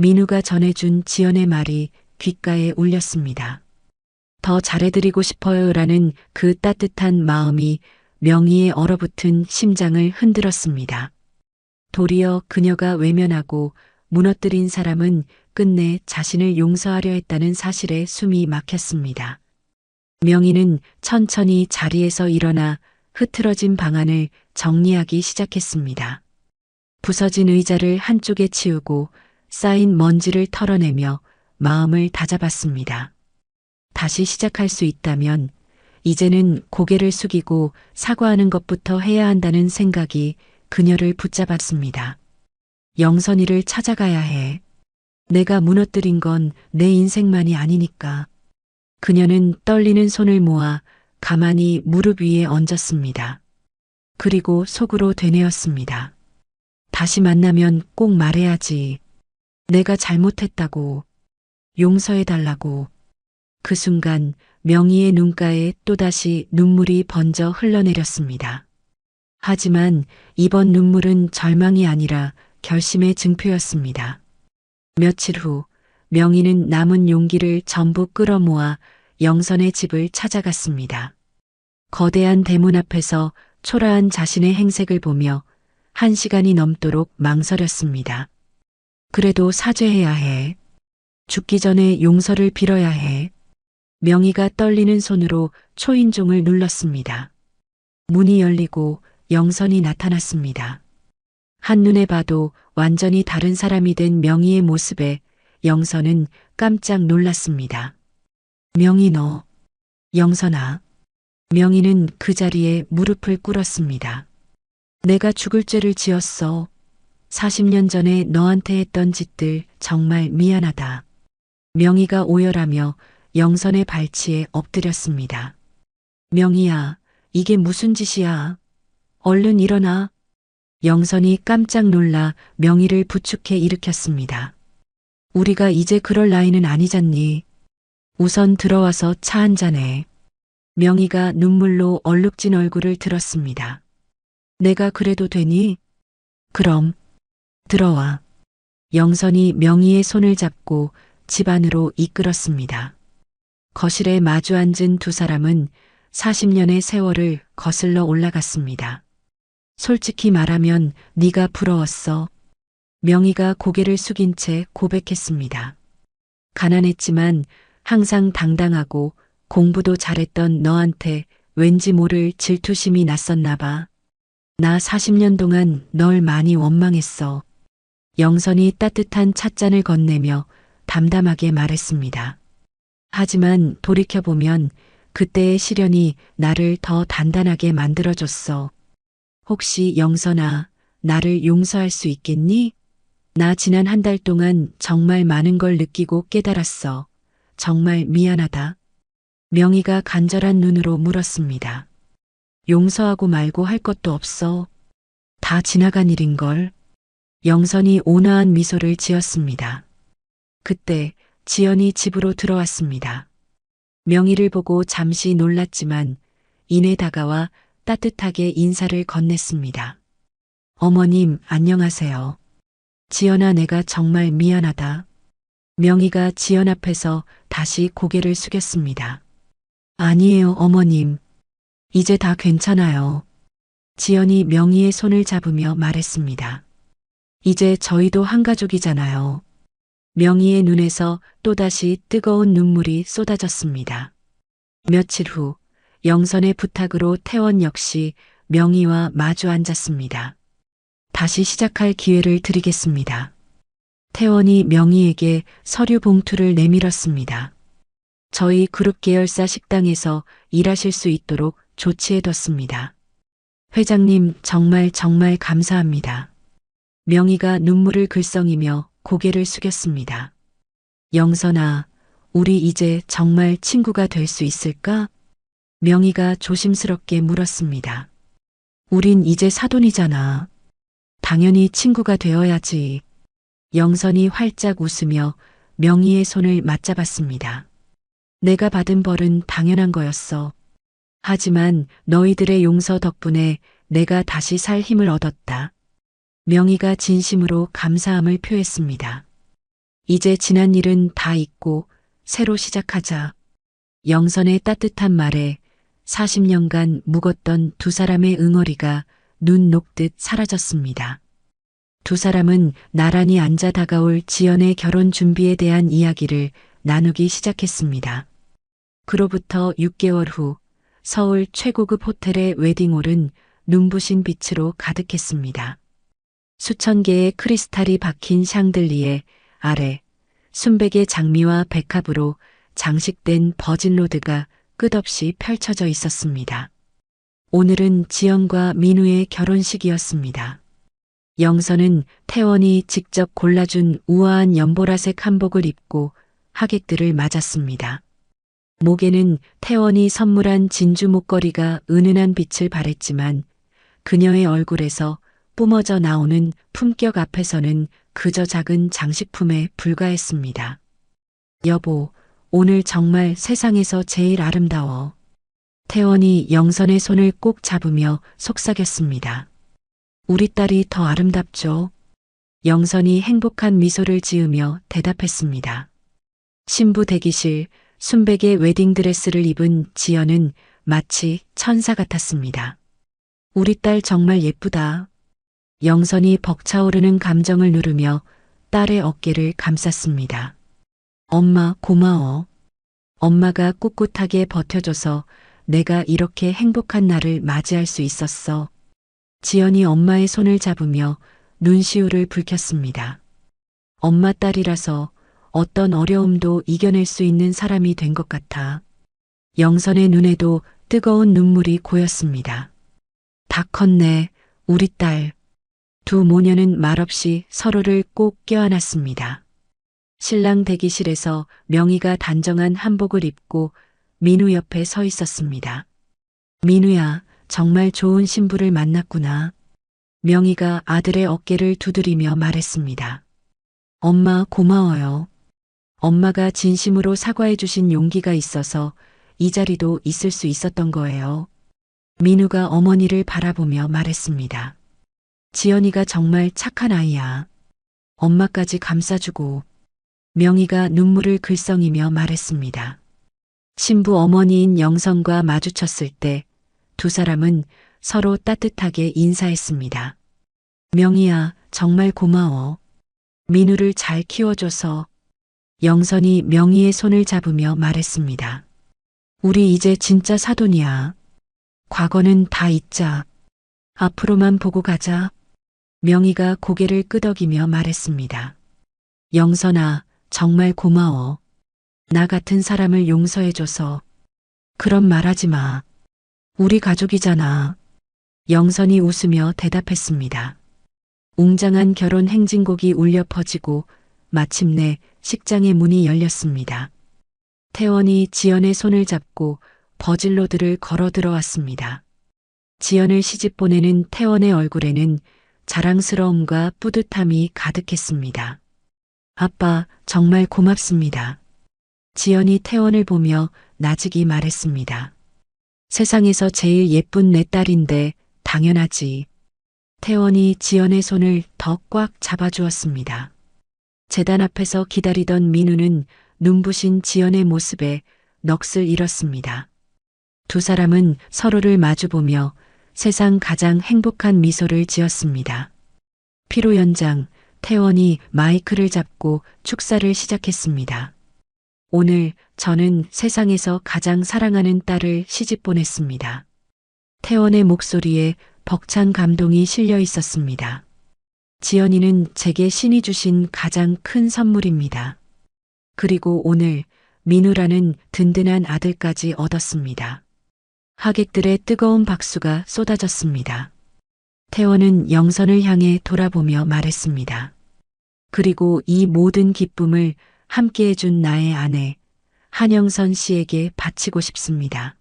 민우가 전해준 지연의 말이 귓가에 울렸습니다. 더 잘해드리고 싶어요라는 그 따뜻한 마음이 명희의 얼어붙은 심장을 흔들었습니다. 도리어 그녀가 외면하고 무너뜨린 사람은 끝내 자신을 용서하려 했다는 사실에 숨이 막혔습니다. 명희는 천천히 자리에서 일어나 흐트러진 방안을 정리하기 시작했습니다. 부서진 의자를 한쪽에 치우고 쌓인 먼지를 털어내며 마음을 다잡았습니다. 다시 시작할 수 있다면 이제는 고개를 숙이고 사과하는 것부터 해야 한다는 생각이 그녀를 붙잡았습니다. 영선이를 찾아가야 해. 내가 무너뜨린 건 내 인생만이 아니니까. 그녀는 떨리는 손을 모아 가만히 무릎 위에 얹었습니다. 그리고 속으로 되뇌었습니다. 다시 만나면 꼭 말해야지. 내가 잘못했다고. 용서해달라고. 그 순간 명희의 눈가에 또다시 눈물이 번져 흘러내렸습니다. 하지만 이번 눈물은 절망이 아니라 결심의 증표였습니다. 며칠 후 명희는 남은 용기를 전부 끌어모아 영선의 집을 찾아갔습니다. 거대한 대문 앞에서 초라한 자신의 행색을 보며 1시간이 넘도록 망설였습니다. 그래도 사죄해야 해. 죽기 전에 용서를 빌어야 해. 명희가 떨리는 손으로 초인종을 눌렀습니다. 문이 열리고 영선이 나타났습니다. 한눈에 봐도 완전히 다른 사람이 된 명희의 모습에 영선은 깜짝 놀랐습니다. 명희 너. 영선아. 명희는 그 자리에 무릎을 꿇었습니다. 내가 죽을 죄를 지었어. 40년 전에 너한테 했던 짓들 정말 미안하다. 명희가 오열하며 영선의 발치에 엎드렸습니다. 명희야, 이게 무슨 짓이야? 얼른 일어나. 영선이 깜짝 놀라 명희를 부축해 일으켰습니다. 우리가 이제 그럴 나이는 아니잖니. 우선 들어와서 차 한잔해. 명희가 눈물로 얼룩진 얼굴을 들었습니다. 내가 그래도 되니? 그럼 들어와. 영선이 명희의 손을 잡고 집 안으로 이끌었습니다. 거실에 마주 앉은 두 사람은 40년의 세월을 거슬러 올라갔습니다. 솔직히 말하면 네가 부러웠어. 명희가 고개를 숙인 채 고백했습니다. 가난했지만 항상 당당하고 공부도 잘했던 너한테 왠지 모를 질투심이 났었나 봐. 나 40년 동안 널 많이 원망했어. 영선이 따뜻한 찻잔을 건네며 담담하게 말했습니다. 하지만 돌이켜보면 그때의 시련이 나를 더 단단하게 만들어줬어. 혹시 영선아, 나를 용서할 수 있겠니? 나 지난 한 달 동안 정말 많은 걸 느끼고 깨달았어. 정말 미안하다. 명희가 간절한 눈으로 물었습니다. 용서하고 말고 할 것도 없어. 다 지나간 일인걸. 영선이 온화한 미소를 지었습니다. 그때 지연이 집으로 들어왔습니다. 명희를 보고 잠시 놀랐지만 이내 다가와 따뜻하게 인사를 건넸습니다. 어머님, 안녕하세요. 지연아, 내가 정말 미안하다. 명희가 지연 앞에서 다시 고개를 숙였습니다. 아니에요, 어머님. 이제 다 괜찮아요. 지연이 명희의 손을 잡으며 말했습니다. 이제 저희도 한 가족이잖아요. 명희의 눈에서 또다시 뜨거운 눈물이 쏟아졌습니다. 며칠 후 영선의 부탁으로 태원 역시 명희와 마주 앉았습니다. 다시 시작할 기회를 드리겠습니다. 태원이 명희에게 서류 봉투를 내밀었습니다. 저희 그룹 계열사 식당에서 일하실 수 있도록 조치해뒀습니다. 회장님, 정말 감사합니다. 명희가 눈물을 글썽이며 고개를 숙였습니다. 영선아, 우리 이제 정말 친구가 될 수 있을까? 명희가 조심스럽게 물었습니다. 우린 이제 사돈이잖아. 당연히 친구가 되어야지. 영선이 활짝 웃으며 명희의 손을 맞잡았습니다. 내가 받은 벌은 당연한 거였어. 하지만 너희들의 용서 덕분에 내가 다시 살 힘을 얻었다. 명희가 진심으로 감사함을 표했습니다. 이제 지난 일은 다 잊고 새로 시작하자. 영선의 따뜻한 말에 40년간 묵었던 두 사람의 응어리가 눈 녹듯 사라졌습니다. 두 사람은 나란히 앉아 다가올 지연의 결혼 준비에 대한 이야기를 나누기 시작했습니다. 그로부터 6개월 후 서울 최고급 호텔의 웨딩홀은 눈부신 빛으로 가득했습니다. 수천 개의 크리스탈이 박힌 샹들리에 아래 순백의 장미와 백합으로 장식된 버진로드가 끝없이 펼쳐져 있었습니다. 오늘은 지연과 민우의 결혼식이었습니다. 영선은 태원이 직접 골라준 우아한 연보라색 한복을 입고 하객들을 맞았습니다. 목에는 태원이 선물한 진주 목걸이가 은은한 빛을 발했지만 그녀의 얼굴에서 뿜어져 나오는 품격 앞에서는 그저 작은 장식품에 불과했습니다. 여보, 오늘 정말 세상에서 제일 아름다워. 태원이 영선의 손을 꼭 잡으며 속삭였습니다. 우리 딸이 더 아름답죠? 영선이 행복한 미소를 지으며 대답했습니다. 신부 대기실, 순백의 웨딩드레스를 입은 지연은 마치 천사 같았습니다. 우리 딸 정말 예쁘다. 영선이 벅차오르는 감정을 누르며 딸의 어깨를 감쌌습니다. 엄마, 고마워. 엄마가 꿋꿋하게 버텨줘서 내가 이렇게 행복한 날을 맞이할 수 있었어. 지연이 엄마의 손을 잡으며 눈시울을 붉혔습니다. 엄마 딸이라서 어떤 어려움도 이겨낼 수 있는 사람이 된 것 같아. 영선의 눈에도 뜨거운 눈물이 고였습니다. 다 컸네, 우리 딸. 두 모녀는 말없이 서로를 꼭 껴안았습니다. 신랑 대기실에서 명희가 단정한 한복을 입고 민우 옆에 서 있었습니다. 민우야, 정말 좋은 신부를 만났구나. 명희가 아들의 어깨를 두드리며 말했습니다. 엄마 고마워요. 엄마가 진심으로 사과해 주신 용기가 있어서 이 자리도 있을 수 있었던 거예요. 민우가 어머니를 바라보며 말했습니다. 지연이가 정말 착한 아이야. 엄마까지 감싸주고. 명희가 눈물을 글썽이며 말했습니다. 신부 어머니인 영선과 마주쳤을 때 두 사람은 서로 따뜻하게 인사했습니다. 명희야, 정말 고마워. 민우를 잘 키워줘서. 영선이 명희의 손을 잡으며 말했습니다. 우리 이제 진짜 사돈이야. 과거는 다 잊자. 앞으로만 보고 가자. 명희가 고개를 끄덕이며 말했습니다. 영선아, 정말 고마워. 나 같은 사람을 용서해줘서. 그런 말하지 마. 우리 가족이잖아. 영선이 웃으며 대답했습니다. 웅장한 결혼 행진곡이 울려 퍼지고 마침내 식장의 문이 열렸습니다. 태원이 지연의 손을 잡고 버질로드를 걸어 들어왔습니다. 지연을 시집 보내는 태원의 얼굴에는 자랑스러움과 뿌듯함이 가득했습니다. 아빠, 정말 고맙습니다. 지연이 태원을 보며 나직이 말했습니다. 세상에서 제일 예쁜 내 딸인데 당연하지. 태원이 지연의 손을 더 꽉 잡아주었습니다. 재단 앞에서 기다리던 민우는 눈부신 지연의 모습에 넋을 잃었습니다. 두 사람은 서로를 마주보며 세상 가장 행복한 미소를 지었습니다. 피로 연장, 태원이 마이크를 잡고 축사를 시작했습니다. 오늘 저는 세상에서 가장 사랑하는 딸을 시집 보냈습니다. 태원의 목소리에 벅찬 감동이 실려 있었습니다. 지연이는 제게 신이 주신 가장 큰 선물입니다. 그리고 오늘 민우라는 든든한 아들까지 얻었습니다. 하객들의 뜨거운 박수가 쏟아졌습니다. 태원은 영선을 향해 돌아보며 말했습니다. 그리고 이 모든 기쁨을 함께 해준 나의 아내 한영선 씨에게 바치고 싶습니다.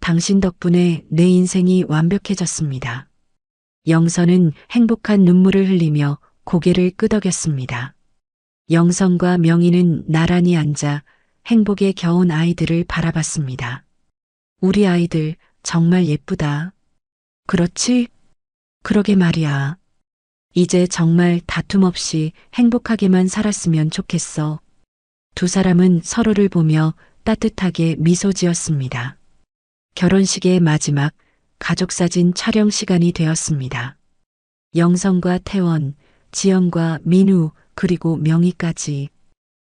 당신 덕분에 내 인생이 완벽해졌습니다. 영선은 행복한 눈물을 흘리며 고개를 끄덕였습니다. 영선과 명희는 나란히 앉아 행복에 겨운 아이들을 바라봤습니다. 우리 아이들 정말 예쁘다. 그렇지? 그러게 말이야. 이제 정말 다툼 없이 행복하게만 살았으면 좋겠어. 두 사람은 서로를 보며 따뜻하게 미소 지었습니다. 결혼식의 마지막 가족사진 촬영 시간이 되었습니다. 영선과 태원, 지연과 민우, 그리고 명희까지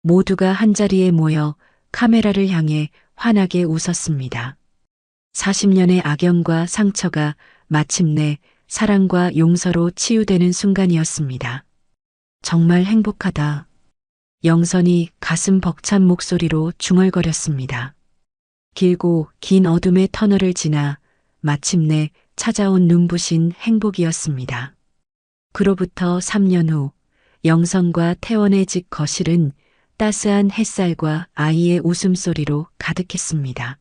모두가 한자리에 모여 카메라를 향해 환하게 웃었습니다. 40년의 악연과 상처가 마침내 사랑과 용서로 치유되는 순간이었습니다. 정말 행복하다. 영선이 가슴 벅찬 목소리로 중얼거렸습니다. 길고 긴 어둠의 터널을 지나 마침내 찾아온 눈부신 행복이었습니다. 그로부터 3년 후 영선과 태원의 집 거실은 따스한 햇살과 아이의 웃음소리로 가득했습니다.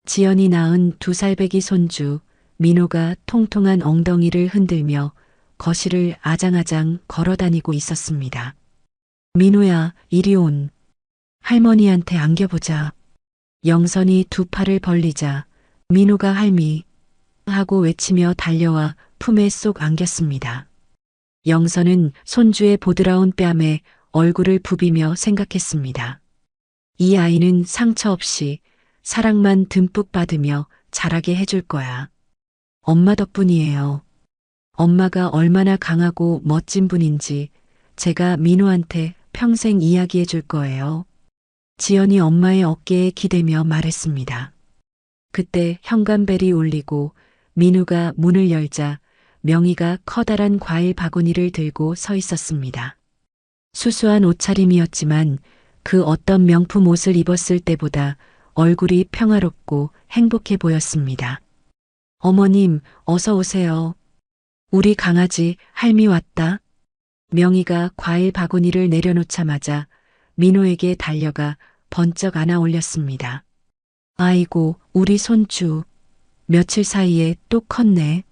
지연이 낳은 2살배기 손주 민호가 통통한 엉덩이를 흔들며 거실을 아장아장 걸어다니고 있었습니다. 민호야, 이리 온. 할머니한테 안겨보자. 영선이 두 팔을 벌리자 민호가 할미 하고 외치며 달려와 품에 쏙 안겼습니다. 영선은 손주의 보드라운 뺨에 얼굴을 부비며 생각했습니다. 이 아이는 상처 없이 사랑만 듬뿍 받으며 자라게 해줄 거야. 엄마 덕분이에요. 엄마가 얼마나 강하고 멋진 분인지 제가 민호한테 평생 이야기해 줄 거예요. 지연이 엄마의 어깨에 기대며 말했습니다. 그때 현관벨이 울리고 민우가 문을 열자 명희가 커다란 과일 바구니를 들고 서 있었습니다. 수수한 옷차림이었지만 그 어떤 명품 옷을 입었을 때보다 얼굴이 평화롭고 행복해 보였습니다. 어머님, 어서 오세요. 우리 강아지 할미 왔다. 명희가 과일 바구니를 내려놓자마자 민호에게 달려가 번쩍 안아 올렸습니다. 아이고, 우리 손주. 며칠 사이에 또 컸네.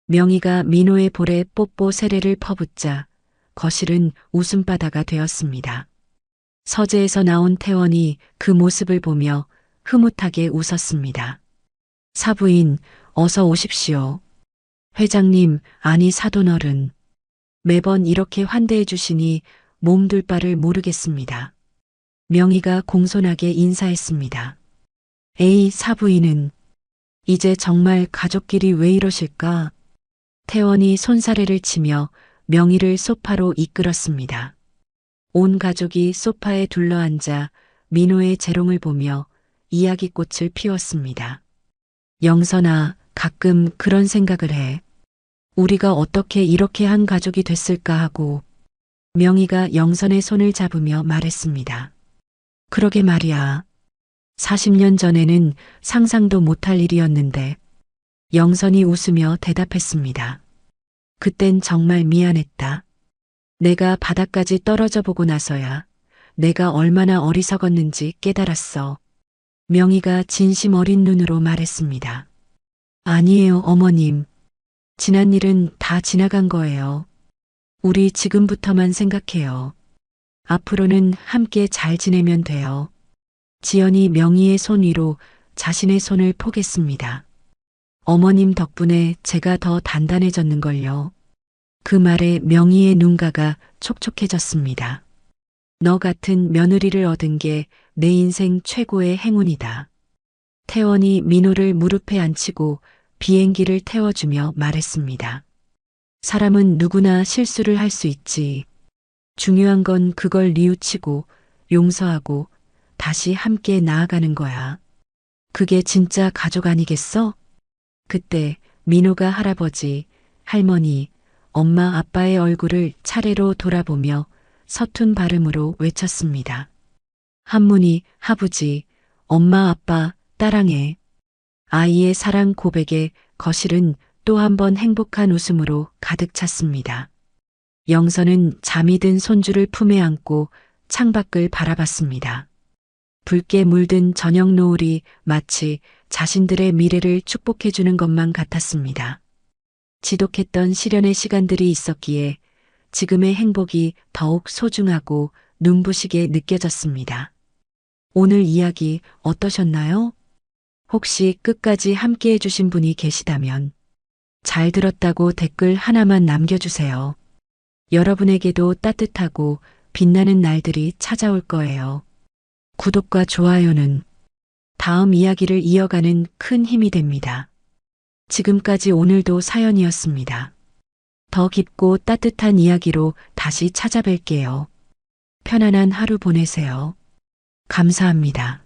명희가 민호의 볼에 뽀뽀 세례를 퍼붓자 거실은 웃음바다가 되었습니다. 서재에서 나온 태원이 그 모습을 보며 흐뭇하게 웃었습니다. 사부인, 어서 오십시오. 회장님, 아니 사돈어른. 매번 이렇게 환대해 주시니 몸둘 바를 모르겠습니다. 명희가 공손하게 인사했습니다. 에이, 사부인은 이제 정말 가족끼리 왜 이러실까? 태원이 손사래를 치며 명희를 소파로 이끌었습니다. 온 가족이 소파에 둘러앉아 민호의 재롱을 보며 이야기꽃을 피웠습니다. 영선아, 가끔 그런 생각을 해. 우리가 어떻게 이렇게 한 가족이 됐을까 하고. 명희가 영선의 손을 잡으며 말했습니다. 그러게 말이야. 40년 전에는 상상도 못할 일이었는데. 영선이 웃으며 대답했습니다. 그땐 정말 미안했다. 내가 바닥까지 떨어져 보고 나서야 내가 얼마나 어리석었는지 깨달았어. 명희가 진심 어린 눈으로 말했습니다. 아니에요, 어머님. 지난 일은 다 지나간 거예요. 우리 지금부터만 생각해요. 앞으로는 함께 잘 지내면 돼요. 지연이 명희의 손 위로 자신의 손을 포겠습니다. 어머님 덕분에 제가 더 단단해졌는걸요. 그 말에 명희의 눈가가 촉촉해졌습니다. 너 같은 며느리를 얻은 게 내 인생 최고의 행운이다. 태원이 민호를 무릎에 앉히고 비행기를 태워주며 말했습니다. 사람은 누구나 실수를 할 수 있지. 중요한 건 그걸 뉘우치고 용서하고 다시 함께 나아가는 거야. 그게 진짜 가족 아니겠어? 그때 민호가 할아버지, 할머니, 엄마, 아빠의 얼굴을 차례로 돌아보며 서툰 발음으로 외쳤습니다. 한문이 하부지, 엄마, 아빠, 따랑해. 아이의 사랑 고백에 거실은 또 한 번 행복한 웃음으로 가득 찼습니다. 영선은 잠이 든 손주를 품에 안고 창밖을 바라봤습니다. 붉게 물든 저녁 노을이 마치 자신들의 미래를 축복해주는 것만 같았습니다. 지독했던 시련의 시간들이 있었기에 지금의 행복이 더욱 소중하고 눈부시게 느껴졌습니다. 오늘 이야기 어떠셨나요? 혹시 끝까지 함께 해주신 분이 계시다면 잘 들었다고 댓글 하나만 남겨주세요. 여러분에게도 따뜻하고 빛나는 날들이 찾아올 거예요. 구독과 좋아요는 다음 이야기를 이어가는 큰 힘이 됩니다. 지금까지 오늘도 사연이었습니다. 더 깊고 따뜻한 이야기로 다시 찾아뵐게요. 편안한 하루 보내세요. 감사합니다.